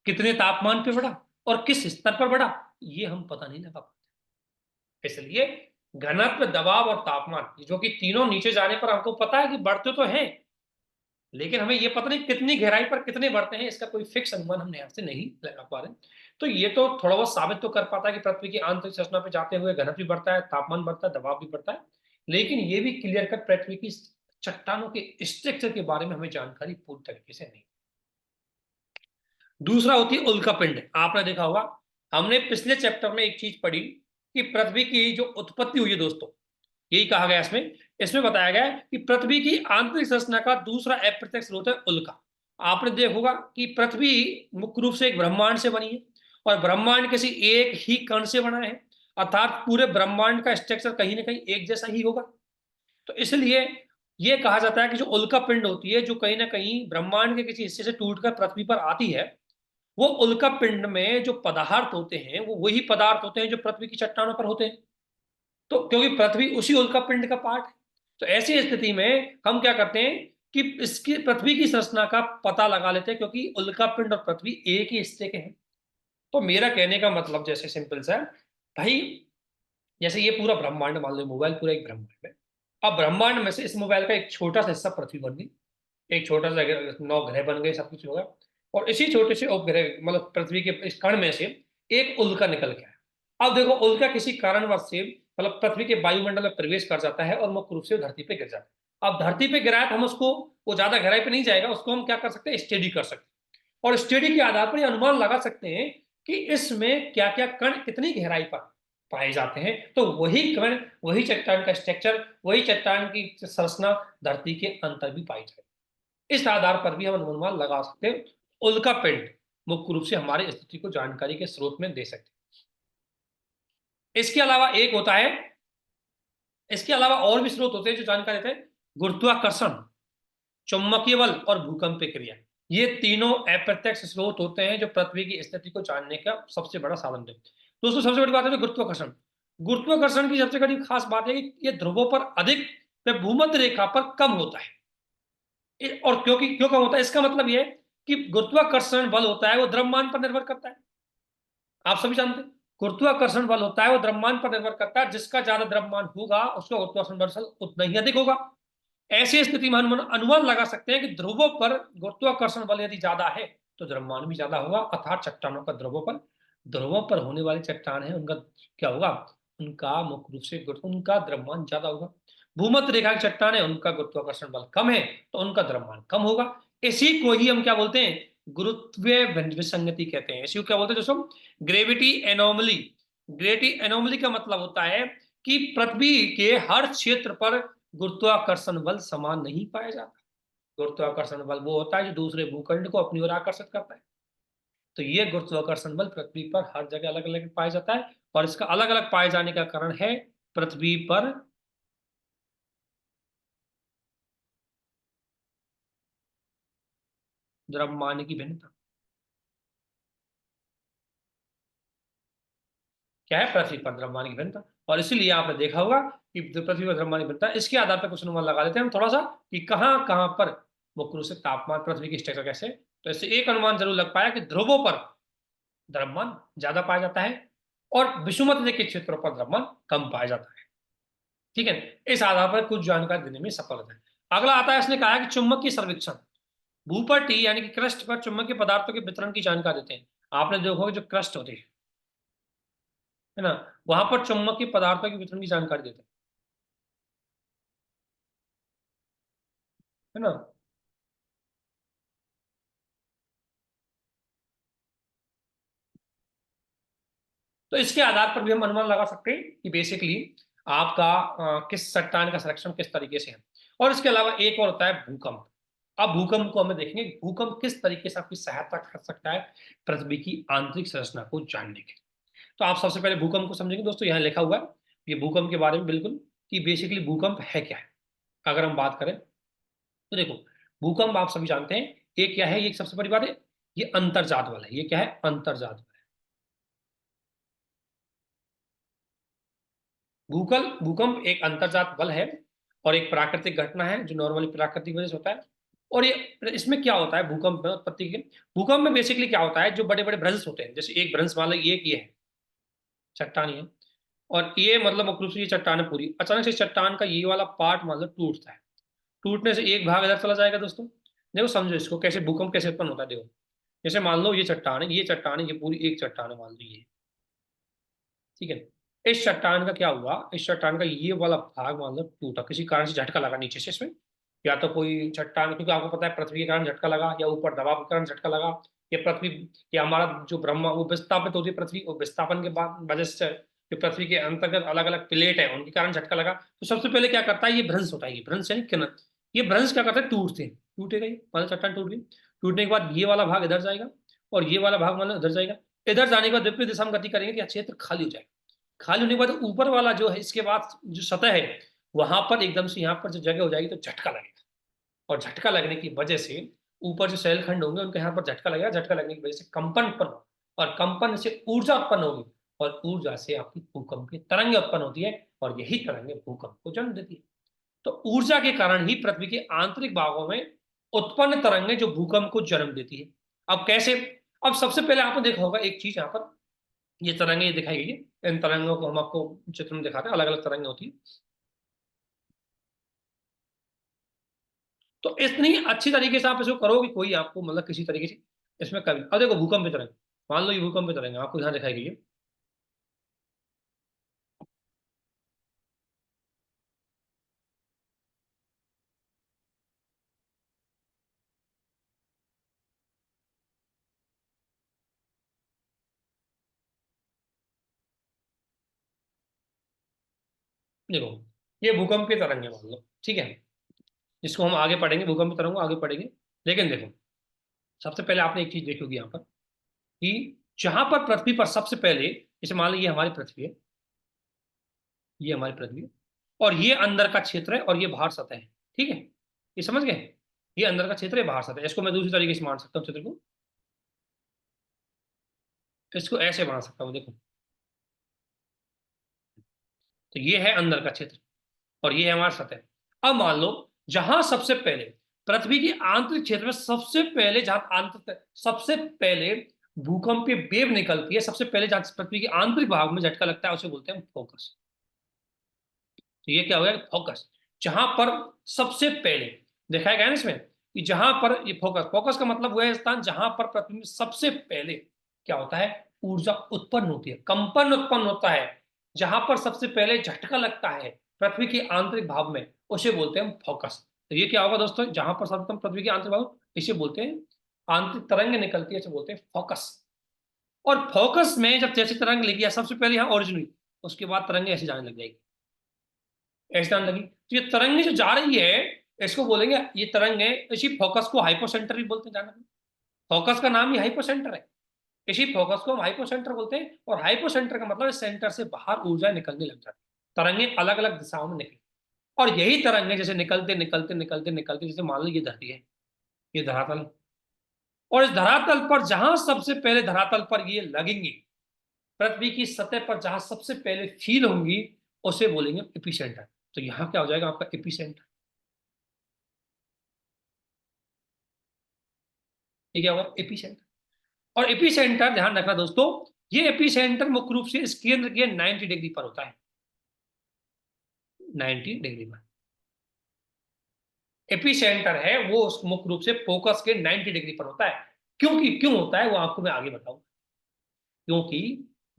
कितने तापमान पे बढ़ा, और किस स्तर पर बढ़ा, ये हम पता नहीं लगा पाते। इसलिए घनत्व, दबाव और तापमान, जो कि तीनों नीचे जाने पर हमको पता है कि बढ़ते तो हैं, लेकिन हमें ये पता नहीं कितनी गहराई पर कितने बढ़ते हैं, इसका कोई फिक्स अनुमान हम यहाँ से नहीं लगा पा रहे। तो ये तो थोड़ा बहुत साबित तो कर पाता है कि पृथ्वी की आंतरिक संरचना पे जाते हुए घनत्व भी बढ़ता है, तापमान बढ़ता है, दबाव भी बढ़ता है, लेकिन ये भी क्लियर कट पृथ्वी की चट्टानों के स्ट्रक्चर के बारे में हमें जानकारी पूरी तरीके से नहीं। दूसरा होती है उल्कापिंड। आपने देखा होगा, हमने पिछले चैप्टर में एक चीज पढ़ी कि पृथ्वी की जो उत्पत्ति हुई है दोस्तों, यही कहा गया इसमें, बताया गया है कि पृथ्वी की आंतरिक संरचना का दूसरा अप्रत्यक्ष स्रोत है उल्का। आपने देखा होगा कि पृथ्वी मुख्य रूप से एक ब्रह्मांड से बनी है, और ब्रह्मांड किसी एक ही कण से बना है, अर्थात पूरे ब्रह्मांड का स्ट्रक्चर कहीं ना कहीं एक जैसा ही होगा। तो इसलिए यह कहा जाता है कि जो उल्का पिंड होती है, जो कहीं ना कहीं ब्रह्मांड के किसी हिस्से से टूटकर पृथ्वी पर आती है, वो उल्का पिंड में जो पदार्थ होते हैं, वो वही पदार्थ होते हैं जो पृथ्वी की चट्टानों पर होते हैं। तो क्योंकि पृथ्वी उसी उल्का पिंड का पार्ट है, तो ऐसी स्थिति में हम क्या करते हैं कि इसकी पृथ्वी की संरचना का पता लगा लेते हैं, क्योंकि उल्का पिंड और पृथ्वी एक ही हिस्से के हैं। तो मेरा कहने का मतलब जैसे सिंपल सा है भाई, जैसे ये पूरा ब्रह्मांड मान लो, मोबाइल पूरा एक ब्रह्मांड है। अब ब्रह्मांड में से इस मोबाइल का एक छोटा सा हिस्सा पृथ्वी बन गई, एक छोटा सा 9 ग्रह बन गए, सब कुछ होगा, और इसी छोटे से उपग्रह मतलब पृथ्वी के इस कण में से एक उल्का निकल के आया। अब देखो, उल्का किसी कारणवश से मतलब पृथ्वी के वायुमंडल में प्रवेश कर जाता है और मुख्य रूप से धरती पे गिर जाता है। अब धरती पे गिरा है तो हम उसको, वो ज्यादा गहराई पे नहीं जाएगा, उसको हम क्या कर सकते हैं, स्टडी कर सकते हैं, और स्टडी के आधार पर ये अनुमान लगा सकते हैं कि इसमें क्या क्या कण कितनी गहराई पर पाए जाते हैं। तो वही कण, वही चट्टान का स्ट्रक्चर, वही चट्टान की संरचना धरती के अंदर भी पाई जाए। इस आधार पर भी हम अनुमान लगा सकते हैं। उल्का पिंड मुख्य रूप से हमारी स्थिति को जानकारी के स्रोत में दे सकते हैं। इसके अलावा एक होता है, इसके अलावा और भी स्रोत होते हैं जो जानकारी देते हैं, गुरुत्वाकर्षण, चुंबकीय बल और भूकंपीय क्रिया। ये तीनों अप्रत्यक्ष स्रोत होते हैं जो पृथ्वी की स्थिति को जानने का सबसे बड़ा साधन है। दोस्तों सबसे बड़ी बात है गुरुत्वाकर्षण। गुरुत्वाकर्षण की सबसे बड़ी खास बात है कि ये ध्रुवों पर अधिक व भूमध्य रेखा पर कम होता है। और क्योंकि क्यों कम होता है, इसका मतलब ये कि गुरुत्वाकर्षण बल होता है वो द्रव्यमान पर निर्भर करता है। आप सभी जानते हैं गुरुत्वाकर्षण बल होता है वो द्रव्यमान पर निर्भर करता है, जिसका ज्यादा द्रव्यमान होगा उसका गुरुत्वाकर्षण बल उतना ही अधिक होगा। ऐसी स्थिति में हम अनुमान लगा सकते हैं कि ध्रुवों पर गुरुत्वाकर्षण बल यदि ज्यादा है तो द्रव्यमान भी ज्यादा होगा, अर्थात चट्टानों का ध्रुवों पर होने वाली चट्टान है उनका क्या होगा, उनका मुख्य रूप से उनका द्रव्यमान ज्यादा होगा। भूमध्य रेखा की चट्टान है, उनका गुरुत्वाकर्षण बल कम है, तो उनका द्रव्यमान कम होगा। इसी को ही हम क्या बोलते हैं, गुरुत्वीय विसंगति कहते हैं। इसी को क्या बोलते हैं दोस्तों, ग्रेविटी एनोमली। ग्रेविटी एनोमली का मतलब होता है कि पृथ्वी के हर क्षेत्र पर गुरुत्वाकर्षण बल समान नहीं पाया जाता। गुरुत्वाकर्षण बल वो होता है जो दूसरे भूखंड को अपनी ओर आकर्षित करता है। तो ये गुरुत्वाकर्षण बल पृथ्वी पर हर जगह अलग अलग पाया जाता है, और इसका अलग अलग पाए जाने का कारण है पृथ्वी पर द्रव्यमान की भिन्नता। क्या है, पृथ्वी पर द्रव्यमान की भिन्नता। और इसीलिए आपने देखा होगा कि पृथ्वी पर द्रव्यमान की भिन्नता, इसके आधार पर कुछ अनुमान लगा लेते हैं हम थोड़ा सा कि कहाँ कहाँ पर मुख्य रूप से तापमान, पृथ्वी की स्ट्रक्चर कैसे। तो इससे एक अनुमान जरूर लग पाया कि ध्रुवों पर द्रव्यमान ज्यादा पाया जाता है और विषुमध्य के क्षेत्रों पर द्रव्यमान कम पाया जाता है। ठीक है, इस आधार पर कुछ जानकारी देने में सफल होता है। अगला आता है, इसने कहा है कि चुंबकीय सर्वेक्षण। भूपट्टी यानी कि क्रस्ट पर चुंबकीय पदार्थों के वितरण की जानकारी देते हैं। आपने देखा होगा जो क्रस्ट होती है ना, वहां पर चुंबकीय पदार्थों के वितरण की जानकारी देते हैं, है ना। तो इसके आधार पर भी हम अनुमान लगा सकते हैं कि बेसिकली आपका किस चट्टान का संरक्षण किस तरीके से है। और इसके अलावा एक और होता है भूकंप। अब भूकंप को हमें देखेंगे, भूकंप किस तरीके से आपकी सहायता कर सकता है पृथ्वी की आंतरिक संरचना को जानने के। तो आप सबसे पहले भूकंप को समझेंगे दोस्तों, यहाँ लिखा हुआ है ये भूकंप के बारे में बिल्कुल, कि बेसिकली भूकंप है क्या है। अगर हम बात करें तो देखो, भूकंप आप सभी जानते हैं ये क्या है, ये सबसे बड़ी बात है, ये अंतर्जात बल है। ये क्या है, अंतर्जात बल। भूकंप एक अंतर्जात बल है और एक प्राकृतिक घटना है जो नॉर्मली प्राकृतिक वजह से होता है। और ये इसमें क्या होता है भूकंप में उत्पत्ति के, भूकंप में बेसिकली क्या होता है, जो बड़े बड़े भ्रंश होते हैं, जैसे एक भ्रंश मान लो ये है चट्टान है, और ये मतलब मुख्य रूप से ये चट्टान है पूरी, अचानक से चट्टान का ये वाला पार्ट मतलब टूटता है। टूटने से एक भाग इधर चला जाएगा दोस्तों। देखो समझो इसको, कैसे भूकंप कैसे उत्पन्न होता है देखो। जैसे मान लो ये चट्टान है, ये चट्टान है, ये पूरी एक चट्टान है मान लो ये, ठीक है। इस चट्टान का क्या हुआ, इस चट्टान का ये वाला भाग मान लो टूटा, किसी कारण से झटका लगा नीचे से इसमें, या तो कोई चट्टान, क्योंकि आपको पता है पृथ्वी के कारण झटका लगा, या ऊपर दबाव के कारण झटका लगा, या पृथ्वी, या हमारा जो ब्रह्मा वो विस्थापित होती है पृथ्वी, वो विस्थापन के बाद वजह से जो पृथ्वी के अंतर्गत अलग अलग प्लेट है उनके कारण झटका लगा। तो सबसे पहले क्या करता है, ये भ्रंश होता है, ये भ्रंश है किरण, ये भ्रंश क्या करता है, टूटते हैं, टूटेगा ये मान लो चट्टान टूट गई। टूटने के बाद ये वाला भाग इधर जाएगा और ये वाला भाग मान लो इधर जाएगा। इधर जाने के बाद विपरीत दिशा में गति करेंगे कि क्षेत्र खाली हो जाएगा। खाली होने के बाद ऊपर वाला जो है, इसके बाद जो सतह है वहां पर एकदम से यहाँ पर जो जगह हो जाएगी तो झटका लगेगा, और झटका लगने की वजह से ऊपर जो शैल खंड होंगे उनके यहाँ पर झटका लगेगा, झटका लगने की वजह से कंपन उत्पन्न होगा, और कंपन से ऊर्जा उत्पन्न होगी, और ऊर्जा से आपकी भूकंप की तरंगें उत्पन्न होती है, और यही तरंगें भूकंप को जन्म देती है। तो ऊर्जा के कारण ही पृथ्वी के आंतरिक भागों में उत्पन्न तरंगें जो भूकंप को जन्म देती है। अब कैसे, अब सबसे पहले आपने देखा होगा एक चीज, यहाँ पर ये तरंगे दिखाई गई है, इन तरंगों को हम आपको चित्र में दिखाते हैं, अलग अलग तरंगें होती है। तो इतनी अच्छी तरीके से आप इसको करोगे, कोई आपको मतलब किसी तरीके से इसमें कभी, अब देखो भूकंप की तरंग, मान लो ये भूकंप की तरंग आपको यहाँ दिखाई गई है। देखो ये भूकंप की तरंग है मान लो, ठीक है, जिसको हम आगे पढ़ेंगे, भूकंप की तरंग को आगे पढ़ेंगे। लेकिन देखो सबसे पहले आपने एक चीज देखी होगी यहाँ पर, कि जहां पर पृथ्वी पर सबसे पहले, जैसे मान लो ये हमारी पृथ्वी है, ये हमारी पृथ्वी है, और ये अंदर का क्षेत्र है और ये बाहर सतह है, ठीक है, ये समझ गए, ये अंदर का क्षेत्र है, बाहर सतह है। इसको मैं दूसरी तरीके से मान सकता हूँ चित्र को, इसको ऐसे बना सकता हूँ देखो। तो ये है अंदर का क्षेत्र और ये है हमारा सतह। अब मान लो जहां सबसे पहले पृथ्वी की आंतरिक क्षेत्र में सबसे पहले, जहां आंतरिक सबसे पहले भूकंपीय वेव निकलती है, सबसे पहले जहां पृथ्वी के आंतरिक भाग में झटका लगता है उसे बोलते हैं फोकस। तो ये क्या हो गया, फोकस। जहां पर सबसे पहले दिखाया गया ना इसमें, कि जहां पर ये फोकस, फोकस का मतलब वह स्थान जहां पर पृथ्वी में सबसे पहले क्या होता है, ऊर्जा उत्पन्न होती है, कंपन उत्पन्न होता है। जहां पर सबसे पहले झटका लगता है पृथ्वी के आंतरिक भाग में, उसे बोलते हैं फोकस। तो ये क्या होगा दोस्तों, जहां पर सर्वप्रथम पृथ्वी के आंतरिक भाग, इसे बोलते हैं आंतरिक तरंग निकलती है, इसे बोलते हैं फोकस। और फोकस में जब जैसे तरंग लगी, सबसे पहले यहाँ ओरिजिन हुई, उसके बाद तरंगे ऐसे जाने लग जाएगी, ऐसे जाने लगी। तो ये तरंगे जो जा रही है, इसको बोलेंगे, ये तरंग है, इसी फोकस को हाइपोसेंटर भी बोलते हैं, जाना। फोकस का नाम ही हाइपोसेंटर है, इसी फोकस को हम हाइपोसेंटर बोलते हैं। और हाइपोसेंटर का मतलब सेंटर से बाहर ऊर्जा निकलने लग जाती है, तरंगे अलग अलग दिशाओं में निकली। और यही तरंगे जैसे निकलते निकलते निकलते निकलते, जैसे मान लो ये धरती है, ये धरातल, और इस धरातल पर जहां सबसे पहले धरातल पर ये लगेंगी, पृथ्वी की सतह पर जहां सबसे पहले फील होंगी, उसे बोलेंगे एपिसेंटर। तो यहां क्या हो जाएगा आपका एपिसेंटर, ये क्या होगा एपिसेंटर। और एपिसेंटर ध्यान रखना दोस्तों, ये एपिसेंटर मुख्य रूप से इस केंद्र के 90 डिग्री पर होता है, 90 डिग्री पर एपिसेंटर है वो, मुख्य रूप से फोकस के 90 डिग्री पर होता है। क्यों होता है वो आपको मैं आगे बताऊं। क्योंकि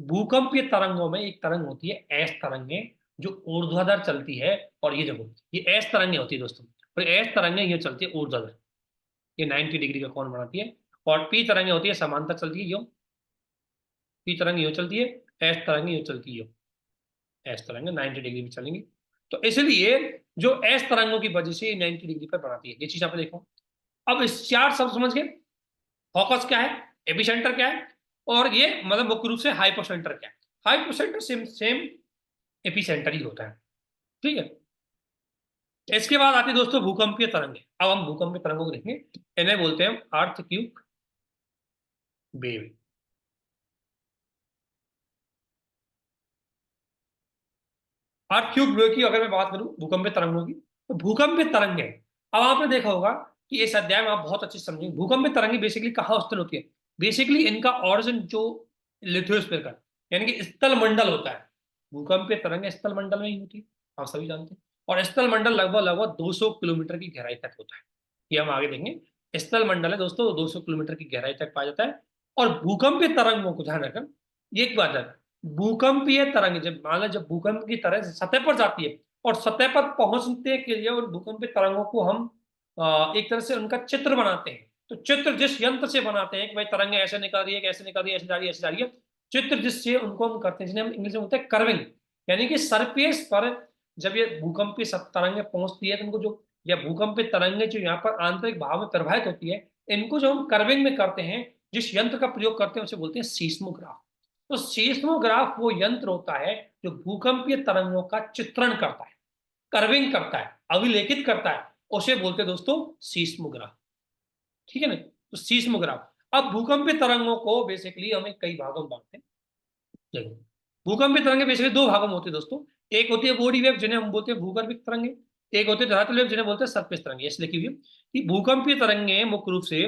भूकंपीय तरंगों में एक तरंग होती है एस तरंगे, जो ऊर्ध्वाधर चलती है। और ये देखो, ये एस तरंगे होती है दोस्तों, और एस तरंगे ये चलती है ऊर्ध्वाधर, ये 90 डिग्री का कोण बनाती है। और पी तरंगे होती है समांतर चलती है, यो पी तरंग यो चलती है, एस तरंगे यो चलती है, यो एस तरंगे 90 डिग्री में चलेंगी। तो इसलिए जो एस तरंगों की वजह से 90 डिग्री पर बनाती है, ये चीज आप देखो। अब इस चार सब समझ गए, फोकस क्या है, एपिसेंटर क्या है, और ये मतलब मुख्य रूप से हाइपोसेंटर क्या है। हाइपोसेंटर सेम सेम एपिसेंटर ही होता है, ठीक है। इसके बाद आती है दोस्तों भूकंपीय तरंगे। अब हम भूकंपीय तरंगों को देखेंगे, इन्हें बोलते हैं अर्थ क्यूब वेव। अर्थ क्यूब वेव की अगर मैं बात करूं भूकंपीय तरंगों की, तो भूकंपीय तरंगे, अब आपने देखा होगा कि इस अध्याय में आप बहुत अच्छे से समझेंगे भूकंपीय तरंगे बेसिकली कहाँ उत्पन्न होती है। बेसिकली इनका ऑरिजिन जो लिथोस्फीयर का, यानी कि स्थल मंडल होता है। भूकंपीय तरंगे स्थल मंडल में ही होती है, आप सभी जानते हैं। और स्थल मंडल लगभग लगभग 200 किलोमीटर की गहराई तक होता है, ये हम आगे देखेंगे। स्थल मंडल है दोस्तों, 200 किलोमीटर की गहराई तक पाया जाता है। और भूकंपीय तरंगों को ध्यान रखना, एक बात है, भूकंपीय तरंग जब मान लो जब भूकंप की तरह सतह पर जाती है, और सतह पर पहुंचने के लिए उन भूकंपीय तरंगों को हम एक तरह से उनका चित्र बनाते हैं। तो चित्र जिस यंत्र से बनाते हैं कि भाई तरंगे ऐसे निकल रही है, कैसे निकल रही है, ऐसे जा रही है, ऐसे जा रही है, चित्र जिससे उनको हम करते हैं, जिन्हें हम इंग्लिश में बोलते हैं कर्विंग। यानी कि सरफेस पर जब ये भूकंपीय तरंगे पहुंचती है, तो उनको जो, या भूकंपीय तरंगे जो यहाँ पर आंतरिक भाव में प्रवाहित होती है, इनको जो हम कर्विंग में करते हैं, जिस यंत्र का प्रयोग करते हैं उसे बोलते हैं सीस्मोग्राफ। तो सीस्मोग्राफ वो यंत्र होता है जो भूकंपीय तरंगों का चित्रण करता है, कर्विंग करता है, अभिलेखित करता है, उसे बोलते हैं दोस्तों सीस्मोग्राफ, ठीक है ना। तो सीस्मोग्राफ, अब भूकंपीय तरंगों को बेसिकली हमें कई भागों में बांटते हैं। देखो, भूकंपीय तरंगे बेसिकली दो भागों में होती है दोस्तों। एक होती है बॉडी वेव, जिन्हें हम बोलते हैं भूगर्भिक तरंगे। एक होती है धरातल वेव, जिन्हें बोलते हैं सरफेस तरंगे। ऐसे लिखी हुई है कि भूकंपीय तरंगे मुख्य रूप से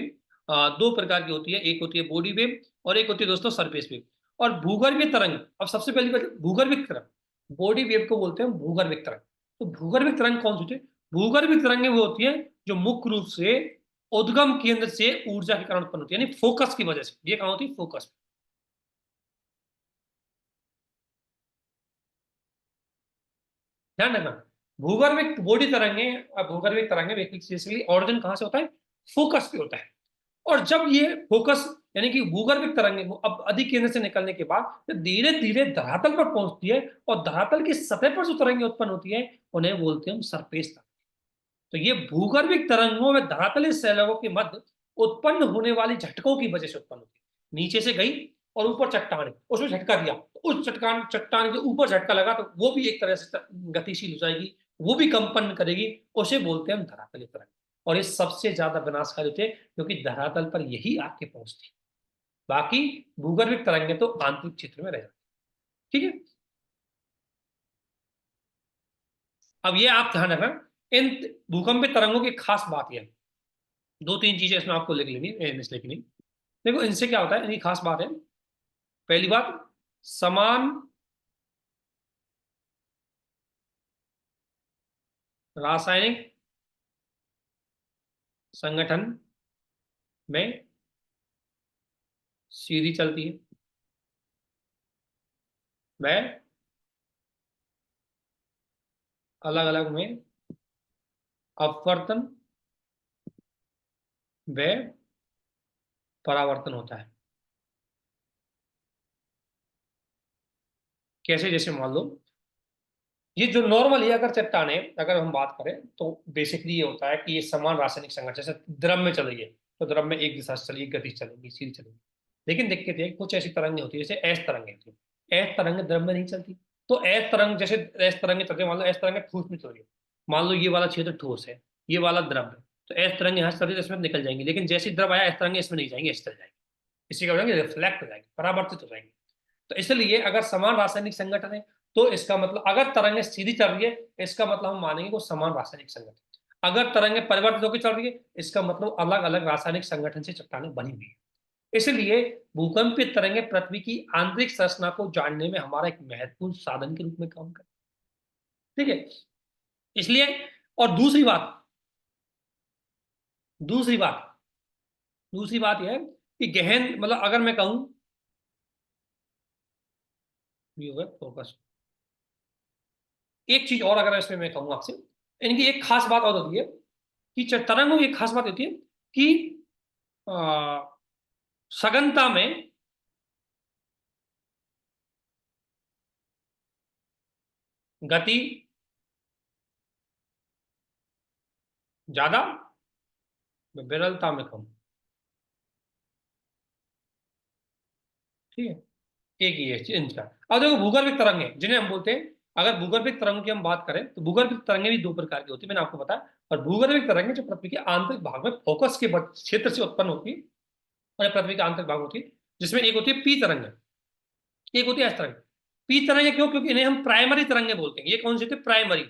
दो प्रकार की होती है, एक होती है बॉडी वेव और एक होती है दोस्तों सरफेस वेव। और भूगर्भीय तरंग, अब सबसे पहली बात भूगर्भिक तरंग, बॉडी वेव को बोलते हैं भूगर्भिक तरंग। तो भूगर्भिक तरंग कौन सी होती है, भूगर्भिक तरंगे वो होती है जो मुख्य रूप से उद्गम केंद्र से ऊर्जा के कारण उत्पन्न होती है, यानी फोकस की वजह से। ये कहाँ होती है, फोकस। ध्यान रखना, भूगर्भिक बॉडी तरंगे, भूगर्भिक तरंगे बेसिकली ऑरिजिन कहाँ से होता है, फोकस पे होता है। और जब ये फोकस यानी कि भूगर्भिक तरंगे वो अब अधिक केंद्र से निकलने के बाद तो धीरे धीरे धरातल पर पहुंचती है, और धरातल की सतह पर जो तरंगे उत्पन्न होती है उन्हें बोलते हैं हम सरफेस तरंग। तो ये भूगर्भिक तरंगों में धरातलीय सैलाबों के मध्य उत्पन्न होने वाली झटकों की वजह से उत्पन्न होती है। नीचे से गई और ऊपर चट्टान है, उसमें झटका दिया, तो उस चट्टान चट्टान के ऊपर झटका लगा, तो वो भी एक तरह से गतिशील हो जाएगी, वो भी कंपन करेगी, उसे बोलते हैं हम धरातलीय तरंग। और ये सबसे ज्यादा विनाशकारी होते हैं क्योंकि धरातल पर यही आके पहुंचती है। बाकी भूगर्भिक तरंगे तो आंतरिक क्षेत्र में रह जाती है, ठीक है। अब ये आप ध्यान रखना, इन भूकंपीय तरंगों की खास बात यह है, दो तीन चीजें इसमें आपको लिख लेनी है, लिख लेनी। देखो इनसे क्या होता है, इनकी खास बात है, पहली बात, समान रासायनिक संगठन में सीधी चलती है, वह अलग अलग में अपवर्तन व परावर्तन होता है। कैसे? जैसे मान लो ये जो नॉर्मल है, अगर चट्टाने अगर हम बात करें तो बेसिकली ये होता है कि ये समान रासायनिक संघटन, जैसे द्रव में चल रही है तो द्रव में एक दिशा से चलेगी, गति चलेगी, सीधी चलेगी। लेकिन दिक्कत है कुछ ऐसी तरंगें होती है जैसे एस तरंगें होती है, एस तरंग द्रव में नहीं चलती। तो एस तरंग, जैसे एस तरंगें चलती है, मान लो एस तरंग ठोस में चल रही है, मान लो ये वाला क्षेत्र ठोस है, ये वाला द्रव है, तो एस तरंग यहाँ से चल रही है तो इसमें निकल जाएंगी, लेकिन जैसे द्रव आया एस तरंग इसमें नहीं जाएंगे, ऐसे चल जाएंगे। इसी का वजह रिफ्लेक्ट हो जाएंगे, परावर्तित हो जाएंगे। तो इसलिए अगर समान रासायनिक संगठन है तो इसका मतलब, अगर तरंगें सीधी चल रही है इसका मतलब हम मानेंगे वो समान रासायनिक संगठन। अगर तरंगें परिवर्तित होकर चल रही है इसका मतलब अलग अलग रासायनिक संगठन से चट्टानें बनी हुई है। इसलिए भूकंपीय तरंगें पृथ्वी की आंतरिक संरचना को जानने में हमारा एक महत्वपूर्ण साधन के रूप में काम करती है। ठीक है, इसलिए और दूसरी बात दूसरी बात यह है कि गहन, मतलब अगर मैं कहूं फोकस, एक चीज और अगर इसमें मैं कहूँ आपसे, इनकी एक खास बात और होती है कि तरंगों की एक खास बात होती है कि आ, सघनता में गति ज्यादा, विरलता में कम। ठीक है, एक ही है इनका। अब देखो भूगर्भिक तरंगे जिन्हें हम बोलते हैं, अगर भूगर्भिक तरंगों की हम बात करें तो भूगर्भिक तरंगे भी दो प्रकार की होती है, मैंने आपको बताया। और भूगर्भिक तरंगे जो पृथ्वी के आंतरिक भाग में फोकस के क्षेत्र से उत्पन्न होती है, और पृथ्वी का आंतरिक भाग होती है, जिसमें एक होती है पी तरंग, एक होती है एस तरंग। पी तरंगे क्यों? क्योंकि इन्हें हम प्राइमरी तरंगे बोलते हैं। ये कौन सी होती है? प्राइमरी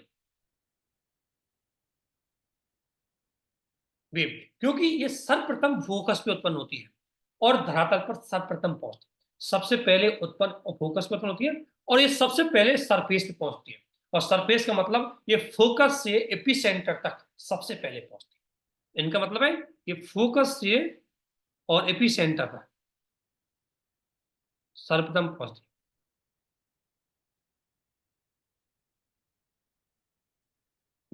वेव, क्योंकि ये सर्वप्रथम फोकस पे उत्पन्न होती है और धरातल पर सर्वप्रथम पहुंचती है। सबसे पहले उत्पन्न फोकस पे उत्पन्न होती है और ये सबसे पहले सरफेस पे पहुंचती है। और सरफेस का मतलब ये फोकस से एपिसेंटर तक सबसे पहले पहुंचती है। इनका मतलब है ये फोकस से और एपिसेंटर तक सर्वप्रथम पहुंचती है।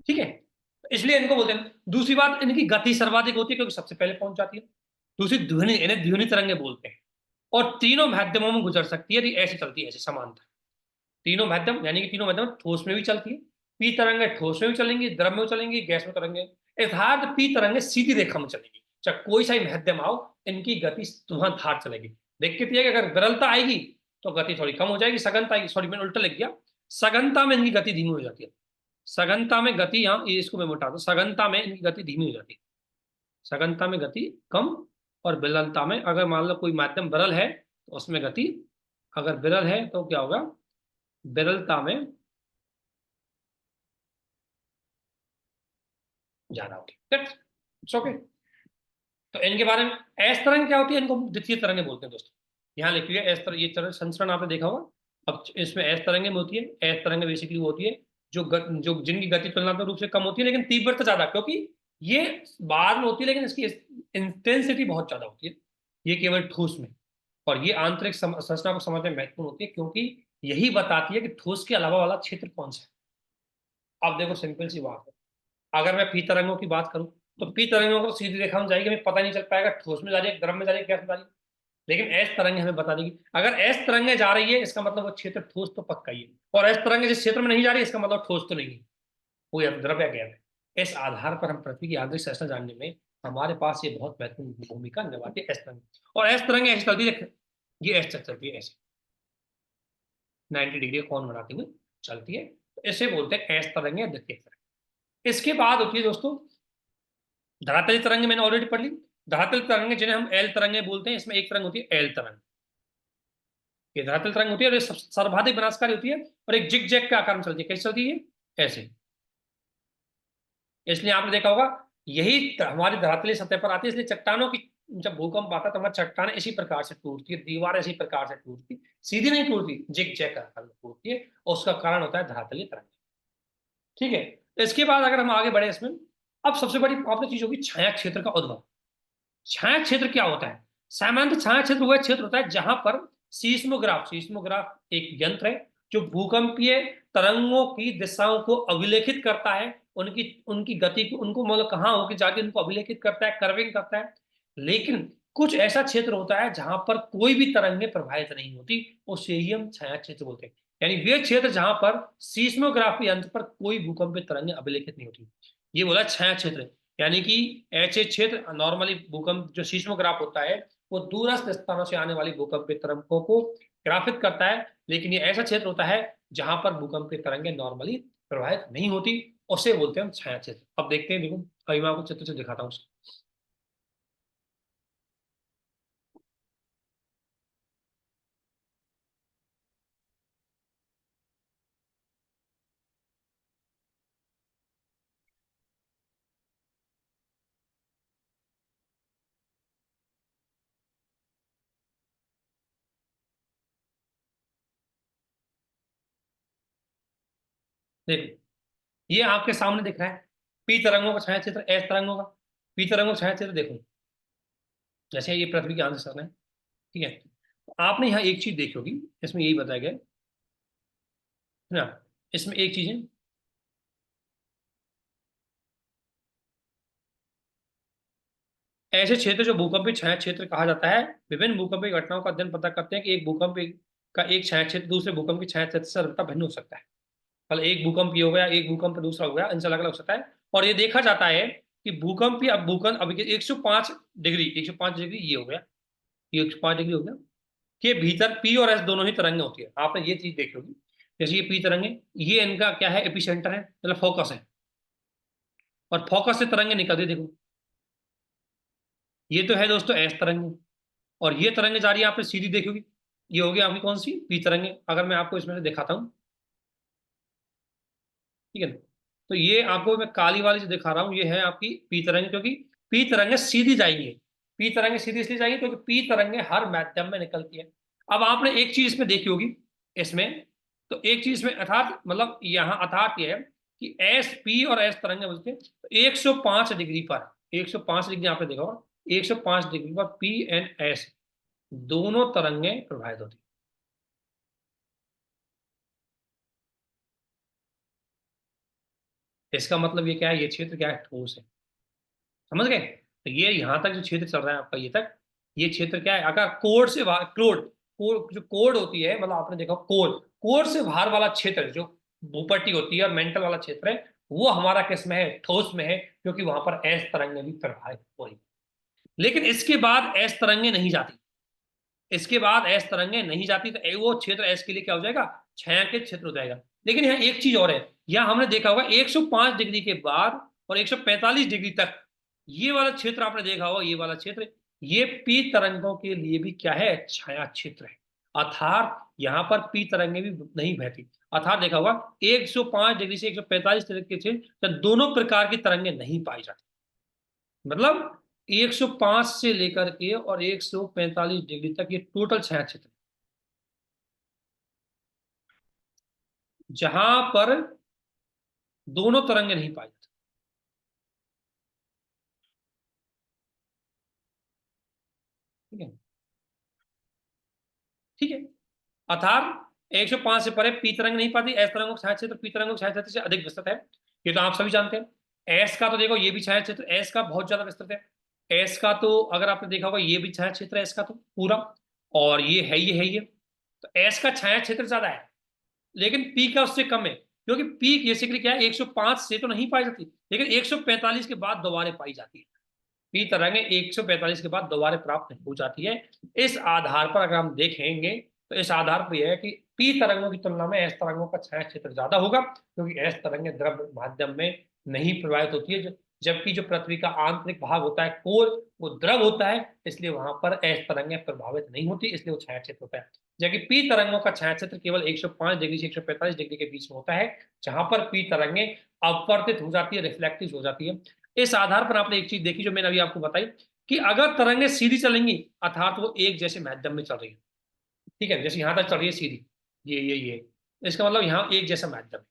ठीक है, इसलिए इनको बोलते हैं। दूसरी बात, इनकी गति सर्वाधिक होती है क्योंकि सबसे पहले पहुंच जाती है। दूसरी ध्वनि, इन्हें ध्वनि तरंगे बोलते हैं। और तीनों माध्यमों में गुजर सकती है यदि ऐसी चलती है, ऐसे समांतर। तीनों माध्यम यानी कि तीनों माध्यम ठोस में भी चलती है, पी तरंगे ठोस में भी चलेंगी, द्रव में चलेंगी, गैस में चलेंगे। अर्थात पी तरंगे सीधी रेखा में चलेंगी, चाहे कोई सा ही माध्यम आओ, इनकी गति धुआंधार चलेगी। दिक्कत यह है कि अगर विरलता आएगी तो गति थोड़ी कम हो जाएगी, सघनता आएगी, सॉरी मैंने उल्टा लिख दिया, सघनता में इनकी गति धीमी हो जाती है। सघनता में गति, यहाँ इसको मैं मोटा दूं, सघनता में इनकी गति धीमी हो जाती है, सघनता में गति कम। और विरलता में, अगर मान लो कोई माध्यम विरल है तो उसमें गति, अगर विरल है तो क्या होगा, विरलता में ज्यादा होगी। It's okay. तो इनके बारे में, एस तरंग क्या होती है, इनको द्वितीय तरंगे बोलते हैं दोस्तों। यहाँ लिखिए एस तरंग, ये तरंग संचरण आपने देखा होगा। अब इसमें एस तरंगे में होती है, एस तरंगे बेसिकली वो होती है जो जिनकी गति तुलनात्मक रूप से कम होती है लेकिन तीव्रता ज्यादा, क्योंकि ये बाद में होती है लेकिन इसकी इंटेंसिटी बहुत ज्यादा होती है, ये केवल ठोस में। और ये आंतरिक संरचना को समझने में महत्वपूर्ण होती है क्योंकि यही बताती है कि ठोस के अलावा वाला क्षेत्र कौन सा है। अब देखो सिंपल सी बात है, अगर मैं पी तरंगों की बात करूं तो पी तरंगों को सीधी रेखा में जाएगी, हमें पता नहीं चल पाएगा ठोस में जा रही है, द्रव में जा रही है, गैस में जा रही है। लेकिन एस तरंगे हमें बता देगी। अगर एस तरंगे जा रही है इसका मतलब वो क्षेत्र ठोस तो पक्का ही है, और एस तरंगे जिस क्षेत्र में नहीं जा रही है इसका मतलब ठोस तो नहीं है, वो या द्रव या गैस है। इस आधार पर हम पृथ्वी की आंतरिक संरचना जानने में हमारे पास ये बहुत महत्वपूर्ण भूमिका निभाती है एस तरंगे। और एस तरंगे ऐसी चलती है, ये एस चलती है ऐसे 90 डिग्री कोण बनाती हुई चलती है, तो इसे बोलते हैं एस तरंगे या द्वितीय तरंग। इसके बाद होती है दोस्तों धरातलीय तरंगे, मैंने ऑलरेडी पढ़ ली। धरातलीय तरंगे जिन्हें हम एल तरंगे बोलते हैं, इसमें एक तरंग होती है एल तरंग, ये धरातल तरंग होती है और ये सर्वाधिक विनाशकारी होती है और एक जिग जैग के आकार में चलती है। कैसे चलती है? ऐसे। इसलिए आपने देखा होगा यही हमारी धरातलीय सतह पर आती है, इसलिए चट्टानों की जब भूकंप आता है तो हमारी चट्टान इसी प्रकार से टूटती है, दीवार इसी प्रकार से टूटती, सीधी नहीं टूटती, जिग जैग आकार में टूटती है, और उसका कारण होता है धरातलीय तरंग। ठीक है, इसके बाद अगर हम आगे बढ़े इसमें, अब सबसे बड़ी आपने चीज होगी छाया क्षेत्र का उद्भव। छाया क्षेत्र क्या होता है? सामान्य छाया क्षेत्र वह क्षेत्र होता है जहां पर सीस्मोग्राफ, सीस्मोग्राफ एक यंत्र है जो भूकंपीय तरंगों की दिशाओं को अभिलेखित करता है, उनकी उनकी गति को, उनको मतलब कहाँ होकर जाके उनको अभिलेखित करता है, कर्विंग करता है। लेकिन कुछ ऐसा क्षेत्र होता है जहां पर कोई भी तरंगें प्रभावित नहीं होती, उसे ही हम छाया क्षेत्र बोलते हैं। यानी वे क्षेत्र जहां पर सीस्मोग्राफी यंत्र पर कोई भूकंपीय तरंगें अभिलेखित नहीं होती, ये बोला छाया क्षेत्र। यानी कि ऐसे क्षेत्र, नॉर्मली भूकंप जो सीस्मोग्राफ होता है वो दूरस्थ स्थानों से आने वाली भूकंपीय तरंगों को ग्राफित करता है, लेकिन ये ऐसा क्षेत्र होता है जहां पर भूकंपीय तरंगें नॉर्मली प्रभावित नहीं होती, उसे बोलते हैं हम छाया क्षेत्र। अब देखते हैं, देखो अभी मैं आपको चित्र से दिखाता हूँ। देखो ये आपके सामने दिख रहा है, पी तरंगों का छाया क्षेत्र, एस तरंगों का। पी तरंगों का छाया क्षेत्र देखो, जैसे ये पृथ्वी के आंसर है, ठीक है। तो आपने यहाँ एक चीज देखी होगी, इसमें यही बताया गया है ना। इसमें एक चीज है, ऐसे क्षेत्र जो भूकंपीय छाया क्षेत्र कहा जाता है, विभिन्न भूकंपीय घटनाओं का अध्ययन पता करते हैं कि एक भूकंप का एक छाया क्षेत्र दूसरे भूकंप के छाया क्षेत्र से सर्वथा भिन्न हो सकता है। मतलब एक भूकंप ये हो गया, एक भूकंप दूसरा हो गया, इनसे अलग अलग हो सकता है। और ये देखा जाता है कि भूकंपीय, अब भूकंप अभी 105 डिग्री, 105 डिग्री ये हो गया, ये 105 डिग्री हो गया, के भीतर पी और एस दोनों ही तरंगें होती है। आपने ये चीज देखी होगी, जैसे ये पी तरंगे, ये इनका क्या है, एपिसेंटर है, मतलब फोकस है, और फोकस से तरंगे निकलती है, देखो ये तो है दोस्तों एस तरंगे, और ये तरंगे जा रही है, आपने सीधी देखी होगी, ये होगी आपकी कौन सी, पी तरंगे। अगर मैं आपको इसमें से दिखाता हूँ, ठीक है ना, तो ये आपको मैं काली वाली जो दिखा रहा हूँ, ये है आपकी पी तरंगे, क्योंकि पी तरंगे सीधी जाएंगी। पी तरंगे सीधी इसलिए जाएंगी क्योंकि पी तरंगे हर माध्यम में निकलती है। अब आपने एक चीज इसमें देखी होगी इसमें, तो एक चीज इसमें अर्थात, मतलब यहाँ अर्थात ये है कि एस पी और एस तरंगे बोलते हैं, तो 105 डिग्री पर, 105 डिग्री आपने देखा होगा, 105 डिग्री पर पी एंड एस दोनों तरंगे प्रभावित होती है। इसका मतलब ये क्या है, ये क्षेत्र क्या है, ठोस है। समझ गए? तो ये यहाँ तक जो क्षेत्र चल रहा है आपका, ये तक, ये क्षेत्र क्या है, अगर कोर से बाहर, कोर जो कोड होती है, मतलब आपने देखा कोर, कोर से बाहर वाला क्षेत्र जो भूपट्टी होती है और मेंटल वाला क्षेत्र है, वो हमारा किस में है, ठोस में है, क्योंकि वहां पर एस तरंगे भी प्रभावित हो रही। लेकिन इसके बाद एस तरंगे नहीं जाती, इसके बाद एस तरंगे नहीं जाती, तो वो क्षेत्र एस के लिए क्या हो जाएगा, छायांकित क्षेत्र हो जाएगा। लेकिन यहाँ एक चीज और है, यहाँ हमने देखा होगा 105 डिग्री के बाद और 145 डिग्री तक, ये वाला क्षेत्र आपने देखा होगा, ये वाला क्षेत्र, ये पी तरंगों के लिए भी क्या है, छाया क्षेत्र है। अर्थात यहाँ पर पी तरंगे भी नहीं बहती। अर्थात देखा होगा 105 डिग्री से 145 डिग्री के दोनों प्रकार की तरंगे नहीं पाई जाती। मतलब 105 से लेकर के और 145 डिग्री तक ये टोटल छाया क्षेत्र, जहां पर दोनों तरंगे नहीं पाई जाती। ठीक है, ठीक है। अर्थात 105 से परे पी तरंग नहीं पाती, एस तरंगों का छाया क्षेत्र पी तरंगों के छाया क्षेत्र से अधिक विस्तृत है। ये तो आप सभी जानते हैं। एस का तो देखो, ये भी छाया क्षेत्र एस का बहुत ज्यादा विस्तृत है। एस का तो अगर आपने देखा होगा, ये भी छाया क्षेत्र है एस का तो पूरा, और ये है, ये है, ये तो एस का छाया क्षेत्र ज्यादा है, लेकिन पी का उससे कम है, क्योंकि पी बेसिकली क्या है, 105 से तो नहीं पाई जाती, लेकिन 145 के बाद दोबारा पाई जाती है। पी तरंगे 145 के बाद दोबारा प्राप्त हो जाती है। इस आधार पर अगर हम देखेंगे, तो इस आधार पर यह है कि पी तरंगों की तुलना में एस तरंगों का छाया क्षेत्र ज्यादा होगा, क्योंकि एस तरंगे द्रव माध्यम में नहीं प्रवाहित होती है, जबकि जो पृथ्वी का आंतरिक भाग होता है कोर, वो द्रव होता है, इसलिए वहां पर एस तरंगे प्रभावित नहीं होती, इसलिए वो छाया क्षेत्र होता है। जबकि पी तरंगों का छाया क्षेत्र केवल 105 डिग्री से 145 डिग्री के बीच में होता है, जहां पर पी तरंगे अपवर्तित हो जाती है, रिफ्लेक्टिव हो जाती है। इस आधार पर आपने एक चीज देखी जो मैंने अभी आपको बताई, कि अगर तरंगे सीधी चलेंगी, अर्थात वो एक जैसे माध्यम में चल रही है, ठीक है, जैसे यहां तक चल रही है सीधी, ये इसका मतलब यहाँ एक जैसा माध्यम है,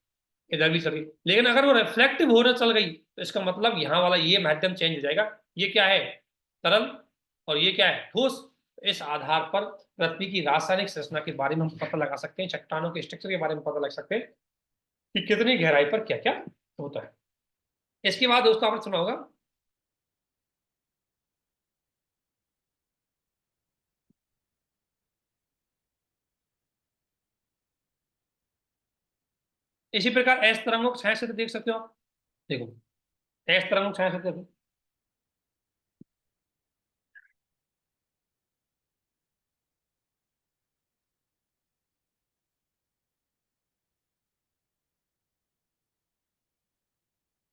इधर भी चल रही है। लेकिन अगर वो रिफ्लेक्टिव होने चल गई, तो इसका मतलब यहाँ वाला ये माध्यम चेंज हो जाएगा, ये क्या है, तरल, और ये क्या है, ठोस। इस आधार पर पृथ्वी की रासायनिक संरचना के बारे में हम पता लगा सकते हैं, चट्टानों के स्ट्रक्चर के बारे में पता लग सकते हैं कि कितनी गहराई पर क्या क्या होता है। इसके बाद दोस्तों आपने सुना होगा इसी प्रकार एस तरंगों को छाया क्षेत्र देख सकते हो आप। देखो एस तरंगों को छाया क्षेत्र देखो।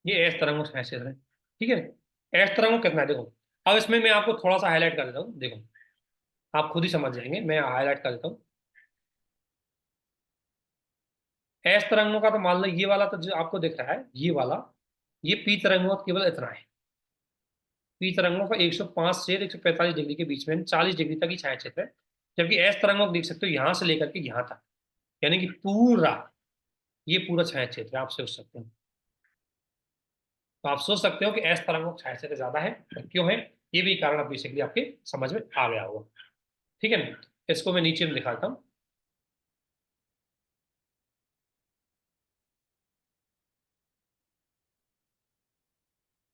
ये एस तरंगों का छाया क्षेत्र है, ठीक है। एस तरंगों कितना है देखो। अब इसमें मैं आपको थोड़ा सा हाईलाइट कर देता हूँ, देखो आप खुद ही समझ जाएंगे, मैं हाईलाइट कर देता हूँ। एस तरंगों का तो मान लो ये वाला तो जो आपको दिख रहा है ये वाला, ये पी तरंगों का केवल इतना है। पी तरंगों का 105 से 145 डिग्री के बीच में 40 डिग्री तक ही छाया क्षेत्र है। जबकि एस तरंगों को देख सकते हो यहां से लेकर के यहां तक, यानी कि पूरा, ये पूरा छाया क्षेत्र है, आप सोच सकते हो। तो आप सोच सकते हो कि एस तरंगों का छाया क्षेत्र ज्यादा है, क्यों है, ये भी कारण अब बेसिकली आपके समझ में आ गया होगा। ठीक है ना। इसको मैं नीचे में दिखाता हूँ।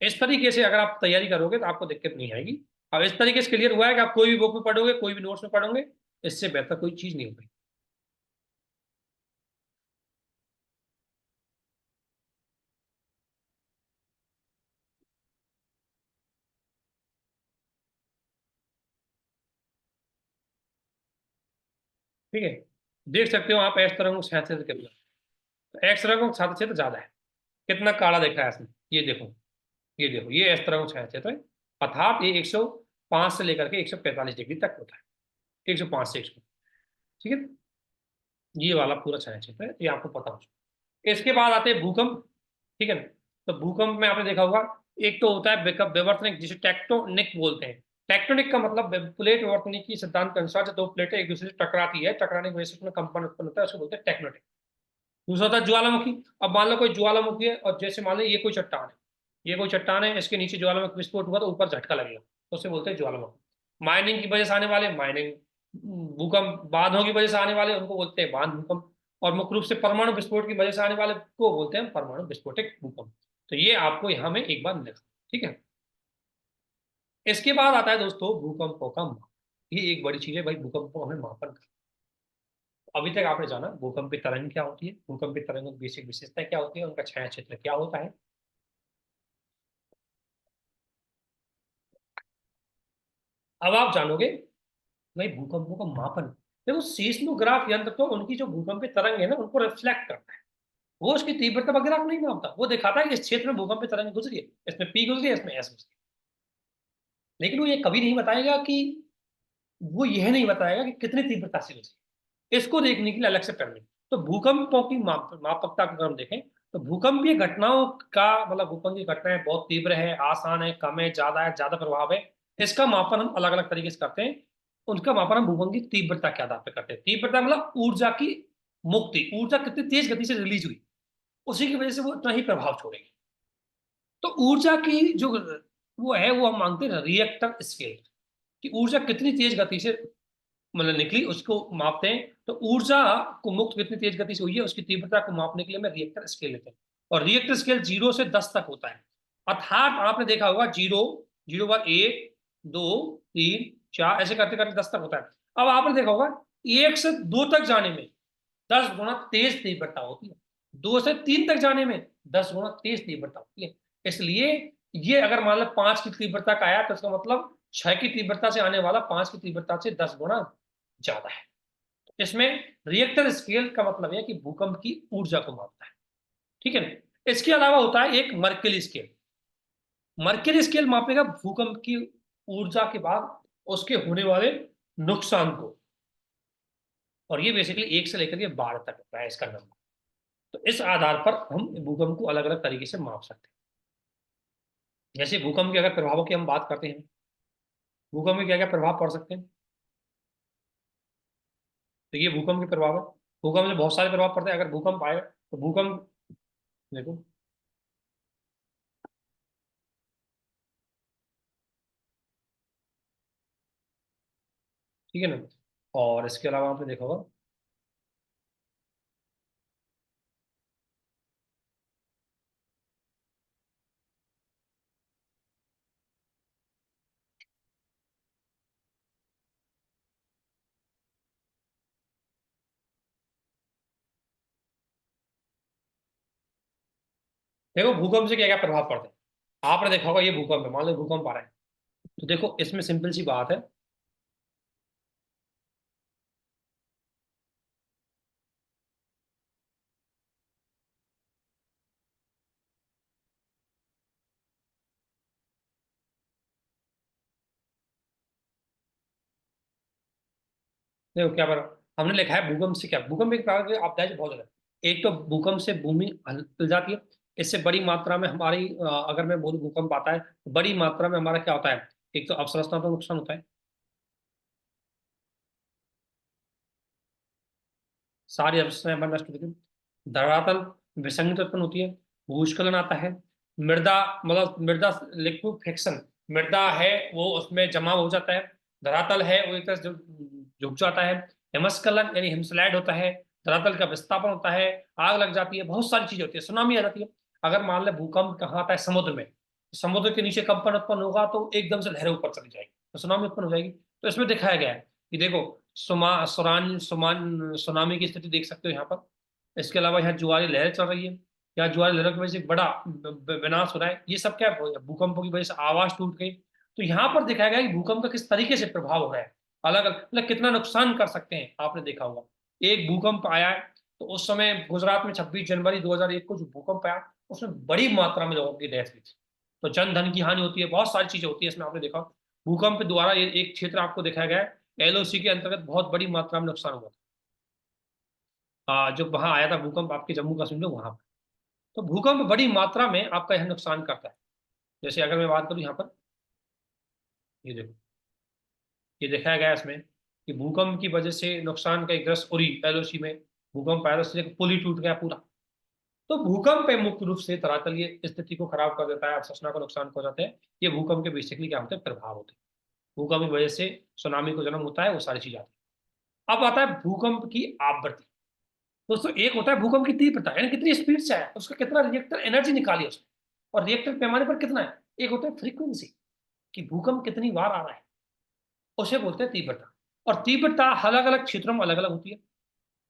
इस तरीके से अगर आप तैयारी करोगे तो आपको दिक्कत नहीं आएगी। अब इस तरीके से क्लियर हुआ है कि आप कोई भी बुक में पढ़ोगे, कोई भी नोट्स में पढ़ोगे, इससे बेहतर कोई चीज नहीं होगी। ठीक है। देख सकते हो आप एक्स तरंगों छाया क्षेत्र कितना, तो एक्स तरंगों छाया क्षेत्र ज्यादा है। कितना काला दिख रहा है इसमें, ये देखो, ये देखो, ये एक्स तरंगों छाया क्षेत्र है। अर्थात ये 105 से लेकर के 145 डिग्री तक होता है, 105 से 100। ठीक है। ये वाला पूरा छाया क्षेत्र है, ये आपको पता हो। इसके बाद आते हैं भूकंप। ठीक है ना। तो भूकंप में आपने देखा होगा, एक तो होता है विवर्तनिक जिसे टेक्टोनिक बोलते हैं। टेक्टोनिक का मतलब प्लेट विवर्तनिक की सिद्धांत के अनुसार जो दो प्लेटें एक दूसरे से टकराती है, टकराने की वजह से उसमें कंपन उत्पन्न होता है, उसको बोलते हैं टेक्टोनिक। दूसरा होता है ज्वालामुखी। अब मान लो कोई ज्वालामुखी है और जैसे मान लो ये कोई चट्टान है, ये कोई चट्टान है, इसके नीचे ज्वालामुखी विस्फोट हुआ तो ऊपर झटका लगेगा, तो उसे बोलते हैं ज्वालामुखी। माइनिंग की वजह से आने वाले माइनिंग भूकंप, बांधों की वजह से आने वाले उनको बोलते हैं बांध भूकंप। और मुख्य रूप से परमाणु विस्फोट की वजह से आने वाले को बोलते हैं परमाणु विस्फोटक भूकंप। तो ये आपको यहाँ में एक बार लिखा। ठीक है। इसके बाद आता है दोस्तों भूकंपों का माप। ये एक बड़ी चीज है भाई, भूकंप को हमें मापन करना। अभी तक आपने जाना भूकंप की तरंग क्या होती है, भूकंप की तरंगों की बेसिक विशेषता क्या होती है, उनका छाया क्षेत्र क्या होता है। अब आप जानोगे भाई भूकंपों का मापन। देखो सीस्मोग्राफ यंत्र तो उनकी जो भूकंप की तरंग है ना उनको रिफ्लेक्ट करता है, वो उसकी तीव्रता वगैरह नहीं मापता, वो दिखाता है कि इस क्षेत्र में भूकंप की तरंग गुजरी है, इसमें पी गुजरी है, इसमें एस गुजरी है। लेकिन वो ये कभी नहीं बताएगा कि, वो यह नहीं बताएगा कि कितनी तीव्रता से गुजरी, इसको देखने के लिए अलग से permit। तो भूकंपों की मापकता को अगर हम देखें, तो भूकंपीय घटनाओं का मतलब भूकंप की घटनाएं बहुत तीव्र है, आसान है, ज्यादा प्रभाव है, इसका मापन हम अलग अलग तरीके से करते हैं। उनका मापन हम भूकंप की तीव्रता के आधार पर करते हैं। तीव्रता मतलब ऊर्जा की मुक्ति, ऊर्जा कितनी तेज गति से रिलीज हुई, उसी की वजह से वो उतना ही प्रभाव छोड़ेगी। तो ऊर्जा की जो वो है वो हम मांगते हैं रिएक्टर स्केल, कि ऊर्जा कितनी तेज गति से मतलब निकली उसको मापते हैं। तो ऊर्जा को मुक्त कितनी तेज गति से हुई है उसकी तीव्रता को मापने के लिए हम रिएक्टर स्केल लेते हैं। और रिएक्टर स्केल 0 से 10 तक होता है। अर्थात आपने देखा होगा जीरो, जीरो बार एक, दो, तीन, चार, ऐसे करते करते 10 तक होता है। अब आपने देखा होगा 1 से 2 तक जाने में 10 गुना तेज तीव्रता होती है, 2 से 3 तक जाने में 10 गुना तेज तीव्रता होती है। इसलिए ये अगर मान लो 5 की तीव्रता का आया तो इसका मतलब 6 की तीव्रता से आने वाला 5 की तीव्रता से 10 गुना ज्यादा है। इसमें रिएक्टर स्केल का मतलब है कि भूकंप की ऊर्जा को मापता है। ठीक है ना। इसके अलावा होता है एक मर्केली स्केल। मर्केली स्केल मापेगा भूकंप की ऊर्जा के बाद उसके होने वाले नुकसान को। और ये बेसिकली 1 से लेकर के 12 तक होता है इसका नंबर। तो इस आधार पर हम भूकंप को अलग अलग तरीके से माप सकते हैं। जैसे भूकंप के अगर प्रभावों की हम बात करते हैं, भूकंप में क्या क्या प्रभाव पड़ सकते हैं। तो ये भूकंप के प्रभाव है। भूकंप में बहुत सारे प्रभाव पड़ते हैं। अगर भूकंप आए तो भूकंप, देखो ठीक है ना। और इसके अलावा आपने देखा होगा, देखो भूकंप से क्या क्या प्रभाव पड़ते हैं। आपने देखा होगा ये भूकंप है, मान लो भूकंप आ रहा है, तो देखो इसमें सिंपल सी बात है। देखो क्या पर हमने लिखा है भूकंप से क्या, भूकंप एक प्रकार की आपदा है जो बहुत ज्यादा है। एक तो भूकंप से भूमि हिल जाती है। इससे बड़ी मात्रा में हमारी अगर मैं बोलूँ भूकंप आता है तो बड़ी मात्रा में हमारा क्या होता है, एक तो अवसंरचना का नुकसान होता है, सारी अवसंरचनाएं बन नष्ट होती है। धरातल विसंगति उत्पन्न होती है। भूस्खलन आता है। मृदा, मतलब मृदा लिक्विफेक्शन, मृदा है वो उसमें जमा हो जाता है। धरातल है वो एक तरह से झुक जाता है। हिमस्खलन यानी हिमस्लाइड होता है। धरातल का विस्थापन होता है। आग लग जाती है, बहुत सारी चीजें होती है, सुनामी आ जाती है। अगर मान ले भूकंप कहाँ आता है, समुद्र में, तो समुद्र के नीचे कंपन उत्पन्न होगा तो एकदम से लहरें ऊपर चली जाएगी, तो सुनामी उत्पन्न हो जाएगी। तो इसमें दिखाया गया है कि देखो सुनामी की स्थिति देख सकते हो यहाँ पर। इसके अलावा यहाँ ज्वारी लहर चल रही है। यहाँ ज्वारी लहरों की वजह से एक बड़ा विनाश हो रहा है। ये सब क्या है? भूकंपों की वजह से आवाज टूट गई। तो यहाँ पर दिखाया गया कि भूकंप का किस तरीके से प्रभाव हो रहा है, अलग अलग, मतलब कितना नुकसान कर सकते हैं। आपने देखा होगा एक भूकंप आया है, तो उस समय गुजरात में 26 जनवरी 2001 को जो भूकंप आया, उसमें बड़ी मात्रा में लोगों की डेथ हुई थी। तो जन धन की हानि होती है, बहुत सारी चीजें होती है इसमें। आपने देखा भूकंप द्वारा ये एक क्षेत्र आपको दिखाया गया है, एलओसी के अंतर्गत बहुत बड़ी मात्रा में नुकसान हुआ था। जो वहां आया था भूकंप आपके जम्मू कश्मीर में, वहां पर। तो भूकंप बड़ी मात्रा में आपका यह नुकसान करता है। जैसे अगर मैं बात करूं यहाँ पर, ये देखो, ये दिखाया गया है इसमें कि भूकंप की वजह से नुकसान का एक दृश्य उरी एलओसी में भूकंप आया, उससे पुल ही टूट गया पूरा। तो भूकंप पे मुख्य रूप से धरातलीय स्थिति को खराब कर देता है, अवसंरचना को नुकसान पहुंचाते हैं। ये भूकंप के बेसिकली क्या होते हैं, प्रभाव होते हैं। भूकंप की वजह से सुनामी को जन्म होता है, वो सारी चीज आती है। अब आता है भूकंप की आवृत्ति। दोस्तों एक होता है भूकंप की तीव्रता, यानी कितनी स्पीड से आया, उसका कितना रिएक्टर एनर्जी निकाली उसने, और रिएक्टर पैमाने पर कितना है। एक होता है फ्रीक्वेंसी, कि भूकंप कितनी बार आ रहा है, उसे बोलते हैं तीव्रता। और तीव्रता अलग अलग क्षेत्रों में अलग अलग होती है।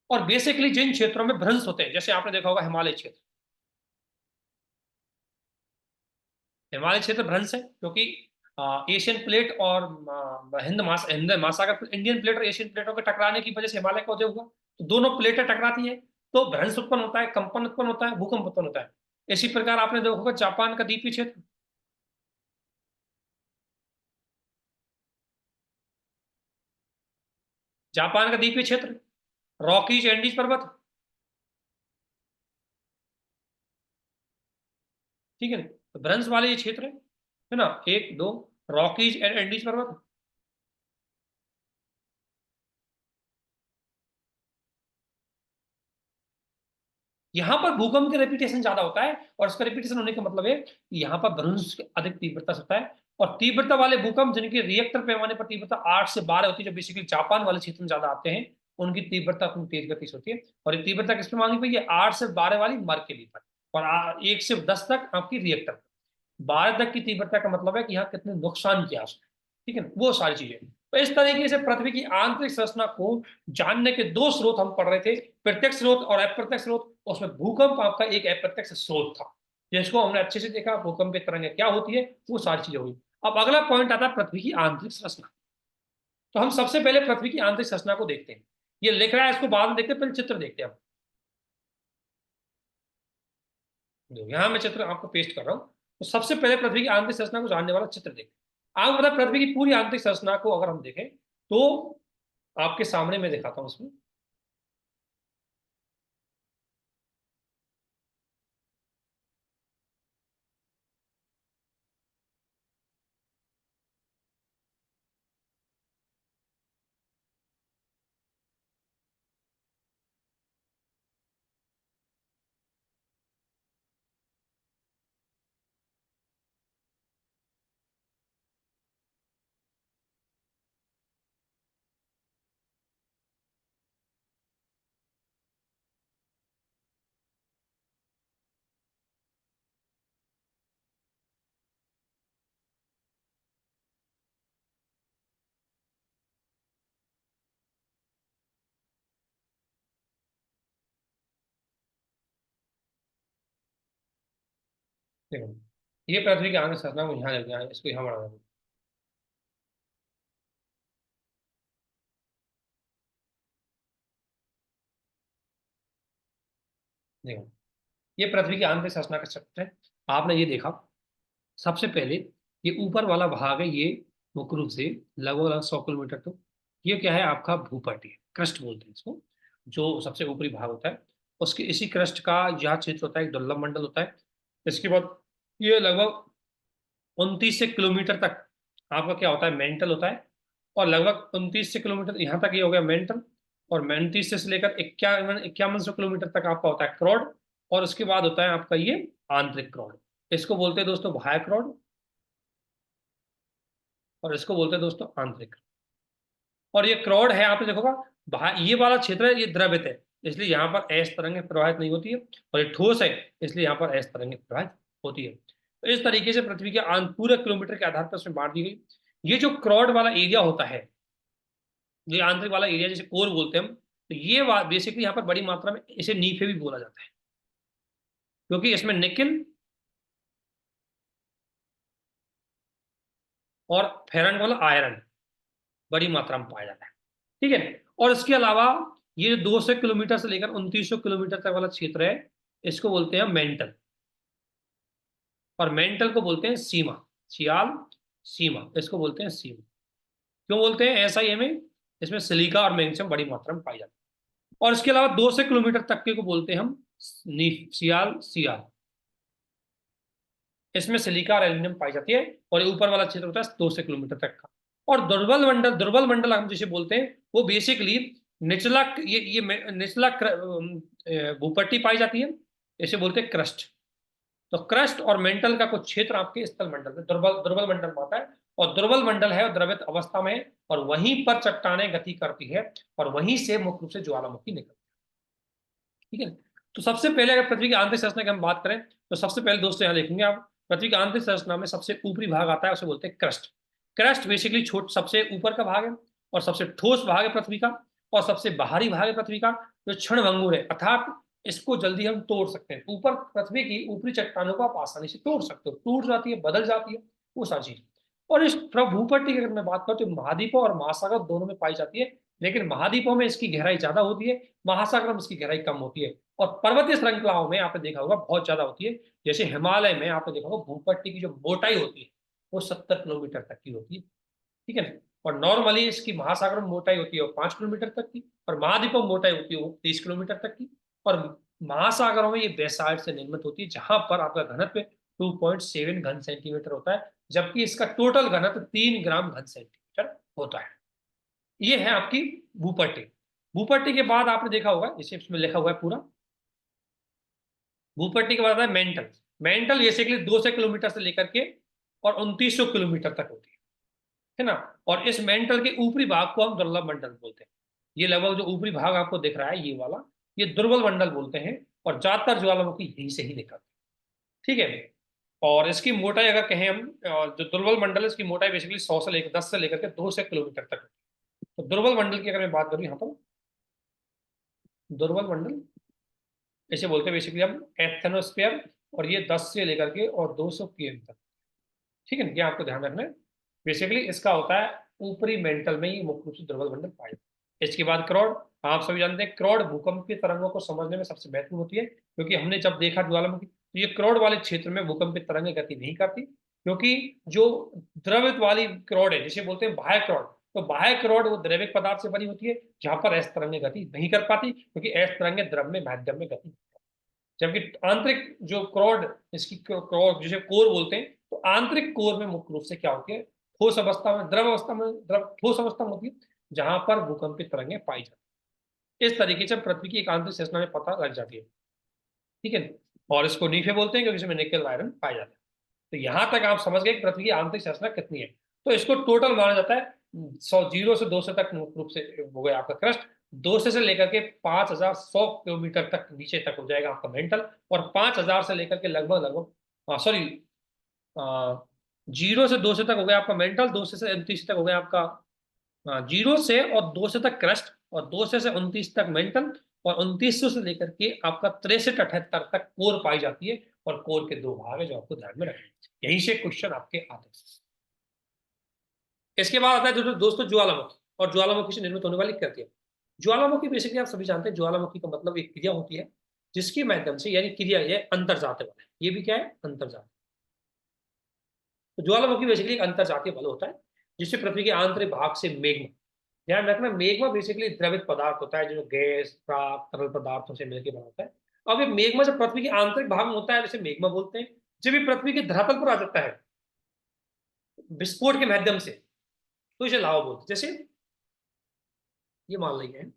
और बेसिकली जिन क्षेत्रों में भ्रंश होते हैं, जैसे आपने देखा होगा हिमालय क्षेत्र, हिमालय क्षेत्र भ्रंश है क्योंकि एशियन प्लेट और हिंद महासागर, इंडियन प्लेट और एशियन प्लेटों के टकराने की वजह से हिमालय का उदय हुआ। तो दोनों प्लेटें टकराती हैं, तो भ्रंश उत्पन्न होता है, कंपन उत्पन्न होता है, भूकंप उत्पन्न होता है। इसी प्रकार आपने देखा होगा जापान का द्वीपीय क्षेत्र, जापान का द्वीपीय क्षेत्र, रॉकीज एंडीज पर्वत, ठीक है ना। तो भ्रंश वाले ये क्षेत्र है ना, एक दो, रॉकीज एंड एंडीज पर्वत। यहाँ पर भूकंप का रेपिटेशन ज्यादा होता है, और इसका रेपिटेशन होने का मतलब है कि यहाँ पर भ्रंश अधिक तीव्रता से होता है। और तीव्रता वाले भूकंप जिनके रिएक्टर पैमाने पर तीव्रता 8 से 12 होती है, जो बेसिकली जापान वाले क्षेत्र में ज्यादा आते हैं, उनकी तीव्रता अपनी तेज गति से होती है। और ये तीव्रता किस पे मांगी गई है, 8 से 12 वाली मर्क्यूरी पर। और 1 से 10 तक आपकी रिएक्टर, 12 तक की तीव्रता का मतलब है कि यहाँ कितने नुकसान किया उसने, ठीक है ना, वो सारी चीजें। तो इस तरीके से पृथ्वी की आंतरिक संरचना को जानने के दो स्रोत हम पढ़ रहे थे, प्रत्यक्ष स्रोत और अप्रत्यक्ष स्रोत। उसमें भूकंप आपका एक अप्रत्यक्ष स्रोत था, जिसको हमने अच्छे से देखा, भूकंप की तरंगें क्या होती है, वो सारी चीजें हुई। अब अगला पॉइंट आता है पृथ्वी की आंतरिक संरचना। तो हम सबसे पहले पृथ्वी की आंतरिक संरचना को देखते हैं। ये लिख रहा है, इसको बाद में देखते हैं, पहले चित्र देखते हैं हम। यहाँ मैं चित्र आपको पेस्ट कर रहा हूँ। तो सबसे पहले पृथ्वी की आंतरिक संरचना को जानने वाला चित्र देखते हैं। आपको पता है पृथ्वी की पूरी आंतरिक संरचना को अगर हम देखें, तो आपके सामने मैं दिखाता हूँ उसमें। देखो, ये पृथ्वी के आगे संरचना को यहाँ लेके आए, इसको यहाँ बढ़ा देंगे। देखो, ये पृथ्वी की आंतरिक संरचना का स्ट्रक्चर है। आपने ये देखा, सबसे पहले ये ऊपर वाला भाग है, ये मुख्य रूप से लगभग 100 किलोमीटर, तो ये क्या है आपका भूपट्टी है, क्रस्ट बोलते हैं इसको, जो सबसे ऊपरी भाग होता है। उसके इसी क्रस्ट का यह क्षेत्र होता है, एक दुर्लभ मंडल होता है। इसके बाद ये लगभग 29 से किलोमीटर तक आपका क्या होता है, मेंटल होता है। और लगभग 29 से किलोमीटर यहाँ तक ये हो गया मेंटल। और 29 से लेकर 51 51 सौ किलोमीटर तक आपका होता है क्रॉड। और उसके बाद होता है आपका ये आंतरिक क्रॉड। इसको बोलते हैं दोस्तों बाह्य क्रॉड, और इसको बोलते हैं दोस्तों आंतरिक। और ये क्रॉड है, आपने देखोगा ये वाला क्षेत्र है, ये द्रवित है, इसलिए यहाँ पर ऐश तरंगें प्रवाहित नहीं होती है। और ये ठोस है, इसलिए यहाँ पर ऐश तरंगें प्रवाहित होती है। तो इस तरीके से पृथ्वी के पूरे किलोमीटर के आधार पर उसमें बांट दी गई। ये जो क्रॉड वाला एरिया होता है, जो आंतरिक वाला एरिया जिसे कोर बोलते हैं हम, तो ये बेसिकली यहाँ पर बड़ी मात्रा में इसे नीफे भी बोला जाता है, क्योंकि इसमें निकिल और फेरन वाला आयरन बड़ी मात्रा में पाया जाता है। ठीक है। और इसके अलावा ये जो 200 किलोमीटर से लेकर 2900 किलोमीटर तक वाला क्षेत्र है, इसको बोलते हैं मेंटल। और मेंटल को बोलते हैं सीमा, सियाल सीमा, इसको बोलते हैं सीमा। क्यों बोलते हैं ऐसा ही, हमें इसमें सिलिका और मैग्नीशियम बड़ी मात्रा में पाई जाती है। और इसके अलावा 200 किलोमीटर तक के को बोलते हैं हम सियाल सियाल, इसमें सिलिका और एल्यूमिनियम पाई जाती है। और ये ऊपर वाला क्षेत्र होता है 200 किलोमीटर तक का। और दुर्बल मंडल हम जिसे बोलते हैं, वो बेसिकली निचला, ये निचला भूपट्टी पाई जाती है, इसे बोलते हैं क्रस्ट। तो क्रस्ट और मेंटल का कुछ क्षेत्र आपके स्थल मंडल में दुर्बल दुर्बल मंडल में आता है। और दुर्बल मंडल है और द्रवित अवस्था में है, और वहीं पर चट्टानें गति करती है, और वहीं से मुख्य रूप से ज्वालामुखी निकलती है। ठीक है। तो सबसे पहले अगर पृथ्वी की आंतरिक संरचना की हम बात करें, तो सबसे पहले दोस्तों यहाँ लिखेंगे आप, पृथ्वी की आंतरिक संरचना में सबसे ऊपरी भाग आता है, उसे बोलते हैं क्रस्ट। क्रस्ट बेसिकली सबसे ऊपर का भाग है, और सबसे ठोस भाग है पृथ्वी का, और सबसे बाहरी भाग है पृथ्वी का, जो क्षणभंगुर है, अर्थात इसको जल्दी हम तोड़ सकते हैं। ऊपर पृथ्वी की ऊपरी चट्टानों को आप आसानी से तोड़ सकते हो, टूट जाती है, बदल जाती है, वो सारी चीज। और इस भूपट्टी की अगर मैं बात करूं, तो महाद्वीपों और महासागर दोनों में पाई जाती है। लेकिन महाद्वीपों में इसकी गहराई ज्यादा होती है, महासागर में इसकी गहराई कम होती है। और पर्वतीय श्रृंखलाओं में आपने देखा होगा बहुत ज्यादा होती है। जैसे हिमालय में आपने देखा होगा भूपट्टी की जो मोटाई होती है, वो 70 किलोमीटर तक की होती है। ठीक है ना। और नॉर्मली इसकी महासागर में मोटाई होती है वो 5 किलोमीटर तक की, और महाद्वीपों में मोटाई होती है वो 30 किलोमीटर तक की। और महासागरों में ये बेसाल्ट से निर्मित होती है, जहां पर आपका घनत्व 2.7 घन सेंटीमीटर होता है, जबकि इसका टोटल घनत्व 3 ग्राम घन सेंटीमीटर होता है। ये है आपकी भूपट्टी। भूपट्टी के बाद आपने देखा होगा, इसे इसमें लिखा हुआ है पूरा, भूपट्टी के बाद आता है मेंटल। मेंटल बेसिकली 200 किलोमीटर से लेकर के और 2900 किलोमीटर तक होती है ना। और इस मेंटल के ऊपरी भाग को हम दुर्लभ मंडल बोलते हैं। ये लगभग जो ऊपरी भाग आपको दिख रहा है ये वाला, ये दुर्बल मंडल बोलते हैं। और ज्यादातर ज्वालामुखी यहीं से ही निकलती है। ठीक है। और इसकी मोटाई अगर कहें हम, जो दुर्बल मंडल है, इसकी मोटाई बेसिकली 10 से लेकर के 200 किलोमीटर तक है। तो दुर्बल मंडल की अगर मैं बात करूं यहाँ पर, दुर्बल मंडल इसे बोलते हैं बेसिकली हम एस्थेनोस्फीयर। और ये 10 से लेकर के और 200 पीएम तक। ठीक है, ये आपको ध्यान रखना है। बेसिकली इसका होता है ऊपरी मेंटल में ही मुख्य रूप से दुर्बल मंडल पाया जाता है। इसके बाद क्रॉड, आप सभी जानते हैं क्रॉड भूकंपीय तरंगों को समझने में सबसे महत्वपूर्ण होती है, क्योंकि हमने जब देखा ज्वालामुखी, तो ये क्रॉड वाले क्षेत्र में भूकंपीय तरंगें गति नहीं करती, क्योंकि जो द्रवित वाली क्रॉड है जिसे बोलते हैं बाह्य क्रॉड, तो बाह्य क्रॉड वो द्रविक पदार्थ से बनी होती है, जहां पर ऐसे तरंगें गति नहीं कर पाती, क्योंकि ऐसे तरंगें द्रव में माध्यम में गति। जबकि आंतरिक जो क्रॉड, इसकी क्रॉड जिसे कोर बोलते हैं, तो आंतरिक कोर में मुख्य रूप से क्या होती है, ठोस अवस्था में, द्रव अवस्था में, द्रव ठोस अवस्था में होती है, जहां पर भूकंपित तरंगें पाई जाती है। इस तरीके से पृथ्वी की एक आंतरिक संरचना में पता लग जाती है। ठीक है। और इसको नीफे बोलते हैं, क्योंकि इसमें निकेल आयरन पाया जाता है। तो यहां तक आप समझ गए कि पृथ्वी की आंतरिक संरचना कितनी है। तो इसको टोटल माना जाता है 0 से 200 तक मुख्य रूप से हो गया आपका क्रस्ट। 200 से लेकर के 5100 किलोमीटर तक नीचे तक हो जाएगा आपका मेंटल। और 5000 से लेकर के लगभग लगभग, सॉरी, 0 से 200 तक हो गया आपका मेंटल, 200 से 29 तक हो गया आपका, 0 से और 200 तक क्रस्ट, और 200 से 29 तक मेंटल, और 2900 से लेकर के आपका 63-78 तक कोर पाई जाती है, और कोर के 2 भाग है जो आपको ध्यान में रखना। यहीं से क्वेश्चन आपके आते हैं। इसके बाद आता है दोस्तों ज्वालामुखी, और ज्वालामुखी से निर्मित होने वाली कृतियां। ज्वालामुखी बेसिकली आप सभी जानते हैं, ज्वालामुखी का मतलब एक क्रिया होती है जिसके माध्यम से, यानी क्रिया ये अंतरजातीय बल है, ये भी क्या है, अंतरजातीय। तो ज्वालामुखी बेसिकली एक अंतरजातीय बल होता है जिससे पृथ्वी के आंतरिक भाग से मेग्मा, ध्यान रखना मेग्मा बेसिकली द्रवित पदार्थ होता है जो गैस, प्राप्त तरल पदार्थों से मिलकर बना होता है। अब ये मेग्मा जब पृथ्वी के आंतरिक भाग में होता है जैसे मेग्मा बोलते हैं, जब ये पृथ्वी के धरातल पर आ जाता है विस्फोट के माध्यम से, तो इसे लावा बोलते हैं। जैसे ये मान लीजिए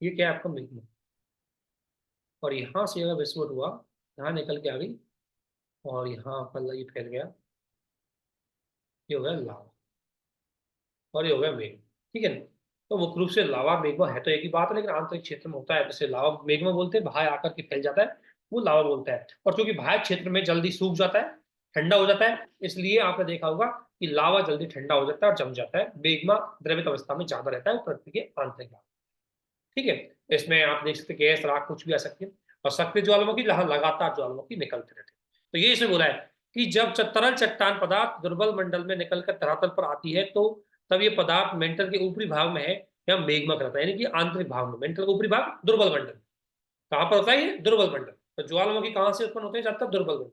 ये क्या है आपका मेग्मा, और यहां से अगर विस्फोट हुआ, यहाँ निकल के आ गई और यहाँ पर ये फैल गया, ये हो गया लावा, और ये हो गया मेघ, ठीक है ना। तो मुख्य रूप से लावा मेघमा है तो एक ही बात है, लेकिन आंतरिक क्षेत्र में होता है जैसे लावा मेघमा बोलते हैं, बाहर आकर के फैल जाता है, वो लावा बोलता है। और चूंकि बाहर क्षेत्र में जल्दी सूख जाता है, ठंडा हो जाता है, इसलिए आपने देखा होगा कि लावा जल्दी ठंडा हो जाता है और जम जाता है। मेघमा द्रवित अवस्था में ज्यादा रहता है पृथ्वी के आंतरिक भाग, ठीक है। इसमें आप देख सकते हैं गैस, राख कुछ भी आ सकती है, और सक्रिय ज्वालामुखी लगातार ज्वालामुखी निकलते रहते हैं। तो ये इसमें बोला है कि जब तरल चट्टान पदार्थ दुर्बल मंडल में निकलकर धरातल पर आती है, तो तब ये पदार्थ मेंटल के ऊपरी भाग में है या मेग्मा करता है, यानी कि आंतरिक भाग में। मेंटल का ऊपरी भाग दुर्बल मंडल कहाँ पर होता है, ये दुर्बल मंडल। तो ज्वालामुखी कहाँ से उत्पन्न होते हैं, ज्यादातर दुर्बल मंडल।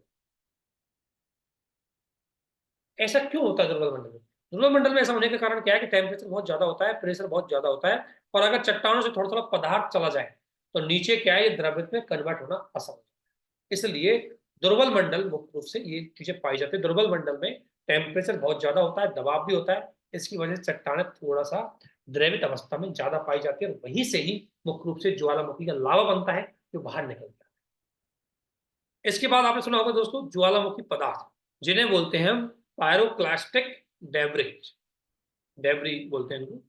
ऐसा क्यों होता है दुर्बल मंडल में? दुर्बल मंडल में ऐसा होने का कारण क्या है कि टेम्परेचर बहुत ज्यादा होता है, प्रेशर बहुत ज्यादा होता है, और अगर चट्टानों से थोड़ा थोड़ा पदार्थ चला जाए तो नीचे क्या है, ये द्रवित में कन्वर्ट होना आसान हो जाए। इसलिए दुर्बल मंडल मुख्य रूप से ये चीजें पाई जाती है। दुर्बल मंडल में टेम्परेचर बहुत ज्यादा होता है, दबाव भी होता है, इसकी वजह से चट्टानें थोड़ा सा द्रवित अवस्था में ज्यादा पाई जाती है, और वहीं से ही मुख्य रूप से ज्वालामुखी का लावा बनता है जो बाहर निकलता है। इसके बाद आपने सुना होगा दोस्तों ज्वालामुखी पदार्थ, जिन्हें बोलते हैं हम पायरोक्लास्टिक डेब्रिज, डेब्री बोलते हैं इनको।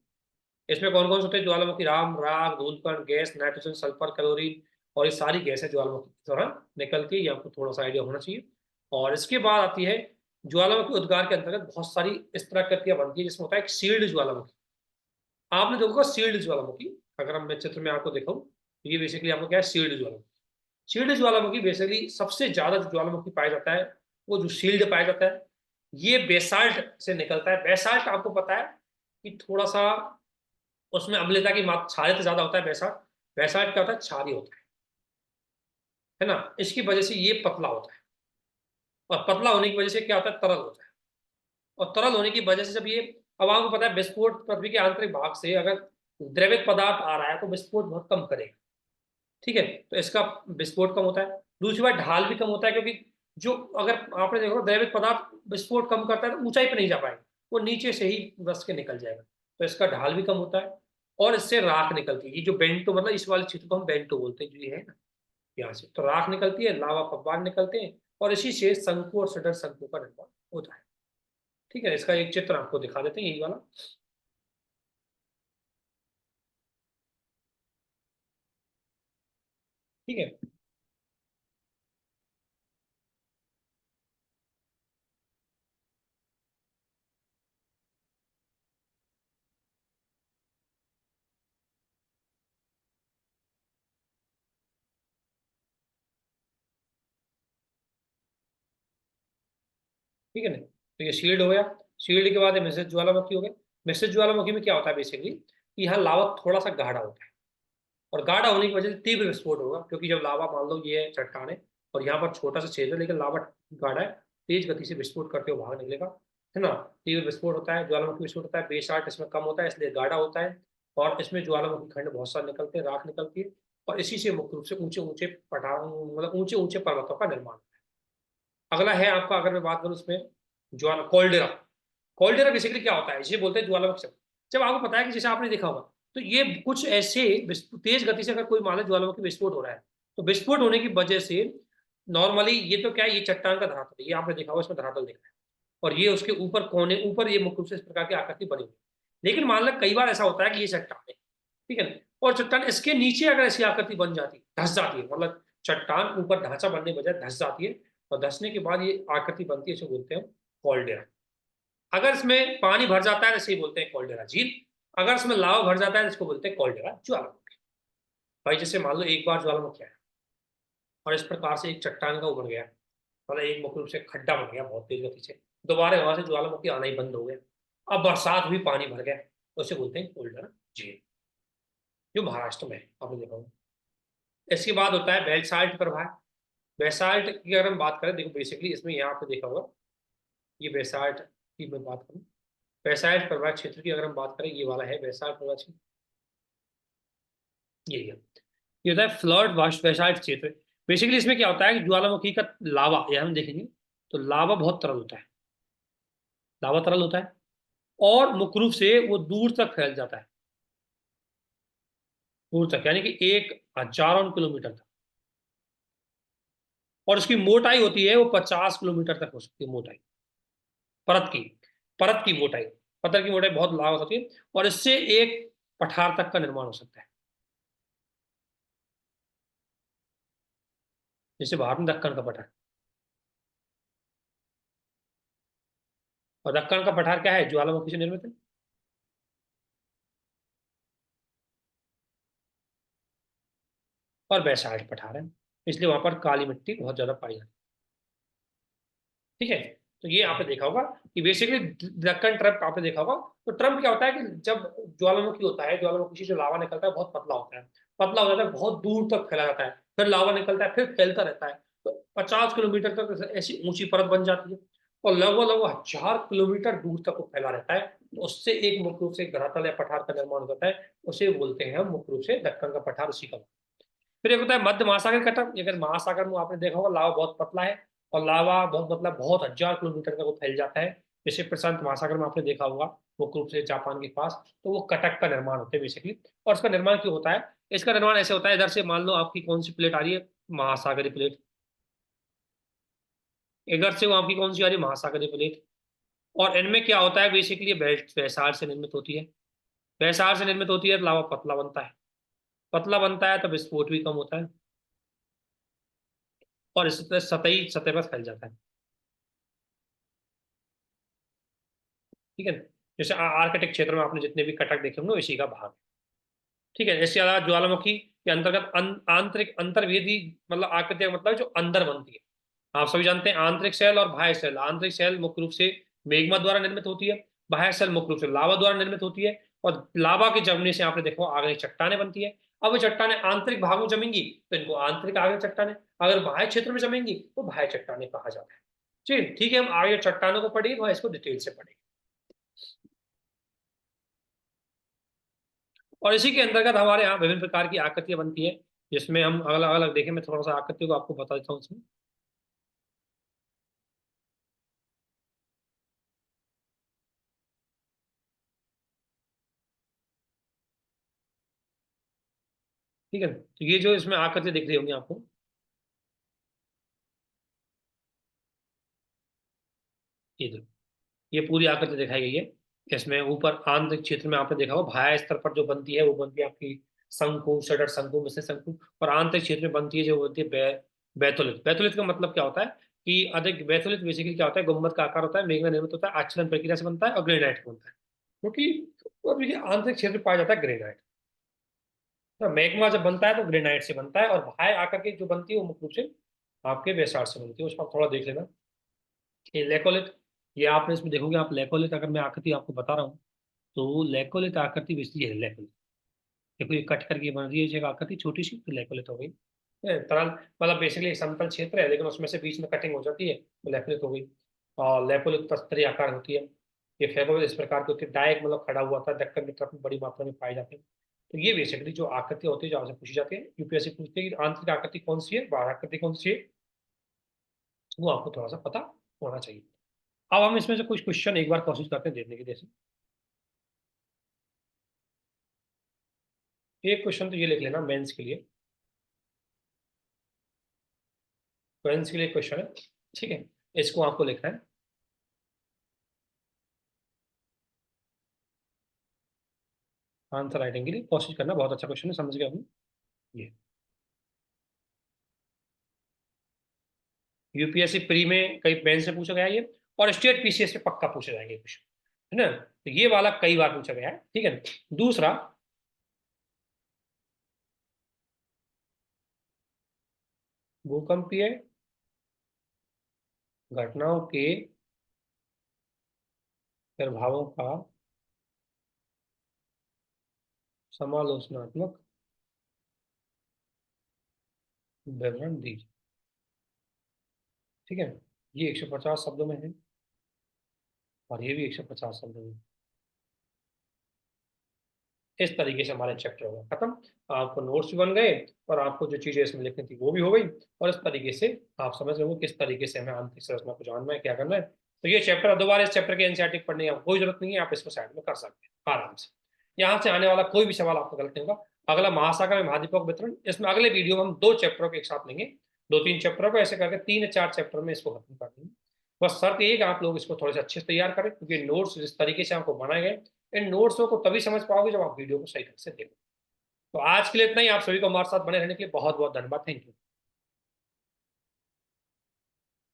इसमें कौन कौन से होते हैं, ज्वालामुखी राम, राख, धूलकण, गैस, नाइट्रोजन, सल्फर, कैलोरीन, और ये सारी गैसें ज्वालामुखी की तरह निकलती है, ये आपको थोड़ा सा आइडिया होना चाहिए। और इसके बाद आती है ज्वालामुखी उद्गार के अंतर्गत बहुत सारी इस तरह कृतियां बनती है जिसमें होता है एक सील्ड ज्वालामुखी। आपने देखा सील्ड ज्वालामुखी, अगर हम चित्र में आपको दिखाऊं तो ये बेसिकली आपको क्या है, सील्ड ज्वालामुखी। शील्ड ज्वालामुखी बेसिकली सबसे ज्यादा जो ज्वालामुखी पाया जाता है वो जो शील्ड पाया जाता है, ये बेसाल्ट से निकलता है। बेसाल्ट आपको पता है कि थोड़ा सा उसमें अम्लता की मात्रा, क्षारित ज्यादा होता है बेसाल्ट। बेसाल्ट क्या होता है, क्षारीय होता है ना, इसकी वजह से ये पतला होता है, और पतला होने की वजह से क्या होता है, तरल होता है। और तरल होने की वजह से जब ये, अब आपको पता है विस्फोट पृथ्वी के आंतरिक भाग से अगर द्रवित पदार्थ आ रहा है तो विस्फोट बहुत कम करेगा, ठीक है। तो इसका विस्फोट कम होता है, दूसरी बात ढाल भी कम होता है, क्योंकि जो, अगर आपने देखो द्रवित पदार्थ विस्फोट कम करता है तो ऊंचाई पर नहीं जा पाएगा, वो नीचे से ही बस के निकल जाएगा, तो इसका ढाल भी कम होता है। और इससे राख निकलती है, ये जो बेंटो, मतलब इस वाले क्षेत्र को हम बेंटो बोलते हैं, जो ये है ना, यहाँ से तो राख निकलती है, लावा फव्वार निकलते हैं, और इसी से शंकु और सडर शंकु का निर्माण होता है, ठीक है। इसका एक चित्र आपको दिखा देते हैं, यही वाला, ठीक है। ठीक है ना, तो ये शील्ड हो गया। शील्ड के बाद मिश्रित ज्वालामुखी हो गए। मिश्रित ज्वालामुखी में क्या होता है बेसिकली, कि यहाँ लावा थोड़ा सा गाढ़ा होता है, और गाढ़ा होने की वजह से तीव्र विस्फोट होगा, क्योंकि जब लावा, मान लो ये चट्टान है और यहाँ पर छोटा सा छेद है, लेकिन लावा गाढ़ा है, तेज गति से विस्फोट करते हुए बाहर निकलेगा, है ना। तीव्र विस्फोट होता है, ज्वालामुखी विस्फोट होता है, बेसाल्ट इसमें कम होता है इसलिए गाढ़ा होता है, और इसमें ज्वालामुखी खंड बहुत सारे निकलते हैं, राख निकलती है, और इसी से मुख्य रूप से ऊंचे ऊंचे पठार, मतलब ऊंचे ऊंचे पर्वतों का निर्माण होता है। अगला है आपका, अगर मैं बात करूँ उसमें, ज्वाला कोल्डेरा। कोल्डेरा बेसिकली क्या होता है, इसे बोलते हैं ज्वालामुखी शब्द। जब आपको पता है कि जैसे आपने देखा होगा, तो ये कुछ ऐसे तेज गति से अगर कोई मान लो ज्वालामुखी विस्फोट हो रहा है, तो विस्फोट होने की वजह से नॉर्मली ये तो क्या है, ये चट्टान का धरातल है, ये आपने देखा होगा, इसमें धरातल दिख रहा है, और ये उसके ऊपर कोने ऊपर ये मुख्य रूप से इस प्रकार की आकृति बनी हुई है। लेकिन मान लो कई बार ऐसा होता है कि ये चट्टान है, ठीक है ना, और चट्टान इसके नीचे अगर ऐसी आकृति बन जाती है, धस जाती है, मतलब चट्टान ऊपर ढांचा बनने की बजाय धस जाती है, और धसने के बाद ये आकृति बनती है, इसे बोलते हैं कॉल्डेरा। अगर इसमें पानी भर जाता है इसे बोलते हैं कॉल्डेरा झील, अगर इसमें लावा भर जाता है इसको बोलते हैं कॉल्डेरा ज्वालामुखी। भाई जैसे मान लो एक बार ज्वालामुखी आया और इस प्रकार से एक चट्टान का उभर गया, मतलब एक मुख्य रूप से खड्डा बन गया बहुत तेज गति से, दोबारा वहां से ज्वालामुखी आना ही बंद हो गया, अब बरसात हुई पानी भर गया, तो उसे बोलते हैं कॉल्डेरा झील, जो महाराष्ट्र में है, आपने देखा होगा। इसके बाद होता है बेलसाल्ट प्रवाह। बेसाल्ट की अगर हम बात करें, देखो बेसिकली इसमें यहाँ पे देखा होगा, ये बेसाल्ट की मैं बात करूँ, बेसाल्ट प्रवाह क्षेत्र की अगर हम बात करें, ये वाला है बेसाल्ट प्रवाह क्षेत्र, ये होता है फ्लड वास्ट बेसाल्ट क्षेत्र। बेसिकली इसमें क्या होता है कि ज्वालामुखी का लावा, ये हम देखेंगे तो लावा बहुत तरल होता है, लावा तरल होता है, और मुख्य रूप से वो दूर तक फैल जाता है, दूर तक यानी कि एक हजारों किलोमीटर तक, और उसकी मोटाई होती है वो 50 किलोमीटर तक हो सकती है मोटाई, परत की, परत की मोटाई, पत्थर की मोटाई बहुत लाभ होती है, और इससे एक पठार तक का निर्माण हो सकता है। जैसे भारत में दक्कन का पठार, और दक्कन का पठार क्या है, ज्वालामुखी से निर्मित है। और बैसाल्ट पठार है, इसलिए वहां पर काली मिट्टी बहुत ज्यादा पाई जाती है। ठीक है, तो ये आपने देखा होगा कि बेसिकली दक्कन ट्रम्प आपने देखा होगा। तो ट्रम्प क्या होता है कि जब ज्वालामुखी होता है, ज्वालामुखी से जो लावा निकलता है बहुत पतला होता है, पतला हो जाता है, बहुत दूर तक फैला जाता है, फिर लावा निकलता है, फिर फैलता रहता है, तो 50 किलोमीटर तक ऐसी ऊंची परत बन जाती है, और लगभग लगभग 1000 किलोमीटर दूर तक वो फैला रहता है, तो उससे एक मुख्य रूप से धरातल या पठार का निर्माण होता है, उसे बोलते हैं हम मुख्य रूप से दक्कन का पठार, उसी का। फिर एक होता है मध्य महासागर कटक, अगर महासागर में आपने देखा होगा लावा बहुत पतला है, और लावा बहुत मतलब बहुत 1000 किलोमीटर तक वो फैल जाता है, जैसे प्रशांत महासागर में आपने देखा होगा मुख्य रूप से जापान के पास, तो वो कटक का निर्माण होता है बेसिकली। और इसका निर्माण क्यों होता है, इसका निर्माण ऐसे होता है, इधर से मान लो आपकी कौन सी प्लेट आ रही है, महासागरीय प्लेट, इधर से वो आपकी कौन सी आ रही है, महासागरीय प्लेट, और इनमें क्या होता है बेसिकली बेल्ट वैसार से निर्मित होती है, वैसार से निर्मित होती है तो लावा पतला बनता है, पतला बनता है तो विस्फोट भी कम होता है, और इस तरह सतही सतह पर फैल जाता है। ठीक है, जैसे आर्कटिक क्षेत्र में आपने जितने भी कटक देखे होंगे इसी का भाग है। ठीक है, इसके अलावा ज्वालामुखी के अंतर्गत आंतरिक अंतर्वेदी, मतलब आकृति का मतलब जो अंदर बनती है, आप सभी जानते हैं आंतरिक सेल और बाह्य सेल। आंतरिक सेल मुख्य रूप से मेग्मा द्वारा निर्मित होती है, बाह्य सेल मुख्य रूप से लावा द्वारा निर्मित होती है, और लावा के जमने से आपने देखो आगे चट्टाने बनती है। अब वो चट्टाने आंतरिक भाग में जमेंगी तो इनको आंतरिक आगे चट्टाने, अगर बाह्य क्षेत्र में जमेंगी तो बाह्य चट्टाने कहा जाता है। ठीक ठीक है, हम आगे चट्टानों को पढ़ेंगे और इसको डिटेल से पढ़ेंगे। और इसी के अंतर्गत हमारे यहाँ विभिन्न प्रकार की आकृतियां बनती है, जिसमें हम अलग अलग देखें, मैं थोड़ा सा आकृति को आपको बता देता हूँ इसमें। ठीक है, तो ये जो इसमें आकृति दिख रही होंगी आपको, ये देखो, ये पूरी आकृति दिखाई गई है। इसमें ऊपर आंतरिक क्षेत्र में आपने देखा होगा बाह्य स्तर पर जो बनती है वो बनती है आपकी शंकु, षडर शंकु, मिश्र शंकु, और आंतरिक क्षेत्र में बनती है जो बनती है बैतुलित। बैतुलित का मतलब क्या होता है कि अधिक बैतुलित बेसिकली क्या होता है, गुम्बद का आकार होता है, मेघ में निर्मित होता है, आच्छादन प्रक्रिया से बनता है और ग्रेनाइट बनता है, क्योंकि वो देखिए आंतरिक क्षेत्र में पाया जाता है ग्रेनाइट। तो मैग्मा जब बनता है तो ग्रेनाइट से बनता है, और बाह्य आकर के जो बनती है वो मुख्य रूप से आपके बेसाल्ट से बनती है, उसको आप थोड़ा देख लेना। ये लेकोलिथ, ये आपने इसमें देखोगे आप लेकोलिथ, अगर मैं आकृति आपको बता रहा हूँ तो लेकोलिथ आकृति बेसिकली है लेकोलिथ। देखो ये कट करके बन रही है एक आकृति छोटी सी, तो लेकोलिथ हो गई। तरल मतलब बेसिकली एक समतल क्षेत्र है लेकिन उसमें से बीच में कटिंग हो जाती है तो लेकोलिथ हो गई। और लेकोलिथ प्रस्तरीय आकार होती है, ये फेगोलिथ इस प्रकार की होती है, डायक मतलब खड़ा हुआ था, दक्कन की तरफ में बड़ी मात्रा में पाए जाते हैं। तो ये बेसिकली जो आकृति होती है जो आपसे पूछी जाती है, यूपीएससी पूछती है कि आंतरिक आकृति कौन सी है, बाह्य आकृति कौन सी है, वो आपको थोड़ा सा पता होना चाहिए। अब हम इसमें से कुछ क्वेश्चन एक बार कोशिश करते हैं देखने की। जैसे एक क्वेश्चन तो ये लिख लेना मेंस के लिए, मेंस के लिए क्वेश्चन है, ठीक है, इसको आपको लिखना है। आंसर राइटिंग के लिए कोशिश करना, बहुत अच्छा क्वेश्चन है, समझ गए हम। ये यूपीएससी प्री में कई मेंस से पूछा गया है ये, और स्टेट पीसीएस पे पक्का पूछे जाएंगे क्वेश्चन, है ना। तो ये वाला कई बार पूछा गया है, ठीक है। दूसरा, भूकंपीय घटनाओं के प्रभावों का समालोचनात्मक विवरण दीजिए, ठीक है। ये 150 शब्दों में है और ये भी 150 शब्दों में। इस तरीके से हमारे चैप्टर हो गए खत्म। आपको नोट्स भी बन गए और आपको जो चीजें इसमें लिखनी थी वो भी हो गई, और इस तरीके से आप समझ गए किस तरीके से हमें आंतरिक संरचना को जानना है, क्या करना है। तो ये चैप्टर, दोबारा इस चैप्टर के एनसीईआरटी पढ़ने की आपको कोई जरूरत नहीं है, आप इसको साइड में कर सकते हैं आराम से। यहाँ से आने वाला कोई भी सवाल आपका गलत नहीं होगा। अगला महासागर में महाद्वीपों का वितरण, इसमें अगले वीडियो में हम 2 चैप्टरों को एक साथ लेंगे, 2-3 चैप्टरों को ऐसे करके 3 या 4 चैप्टर में इसको खत्म कर देंगे। बस शर्त ये है कि आप लोग इसको थोड़े से अच्छे से तैयार करें, क्योंकि नोट्स जिस तरीके से आपको बनाए गए, इन नोट्सों को तभी समझ पाओगे जब आप वीडियो को सही ढंग से देखो। तो आज के लिए इतना ही। आप सभी को हमारे साथ बने रहने के लिए बहुत बहुत धन्यवाद। Thank you.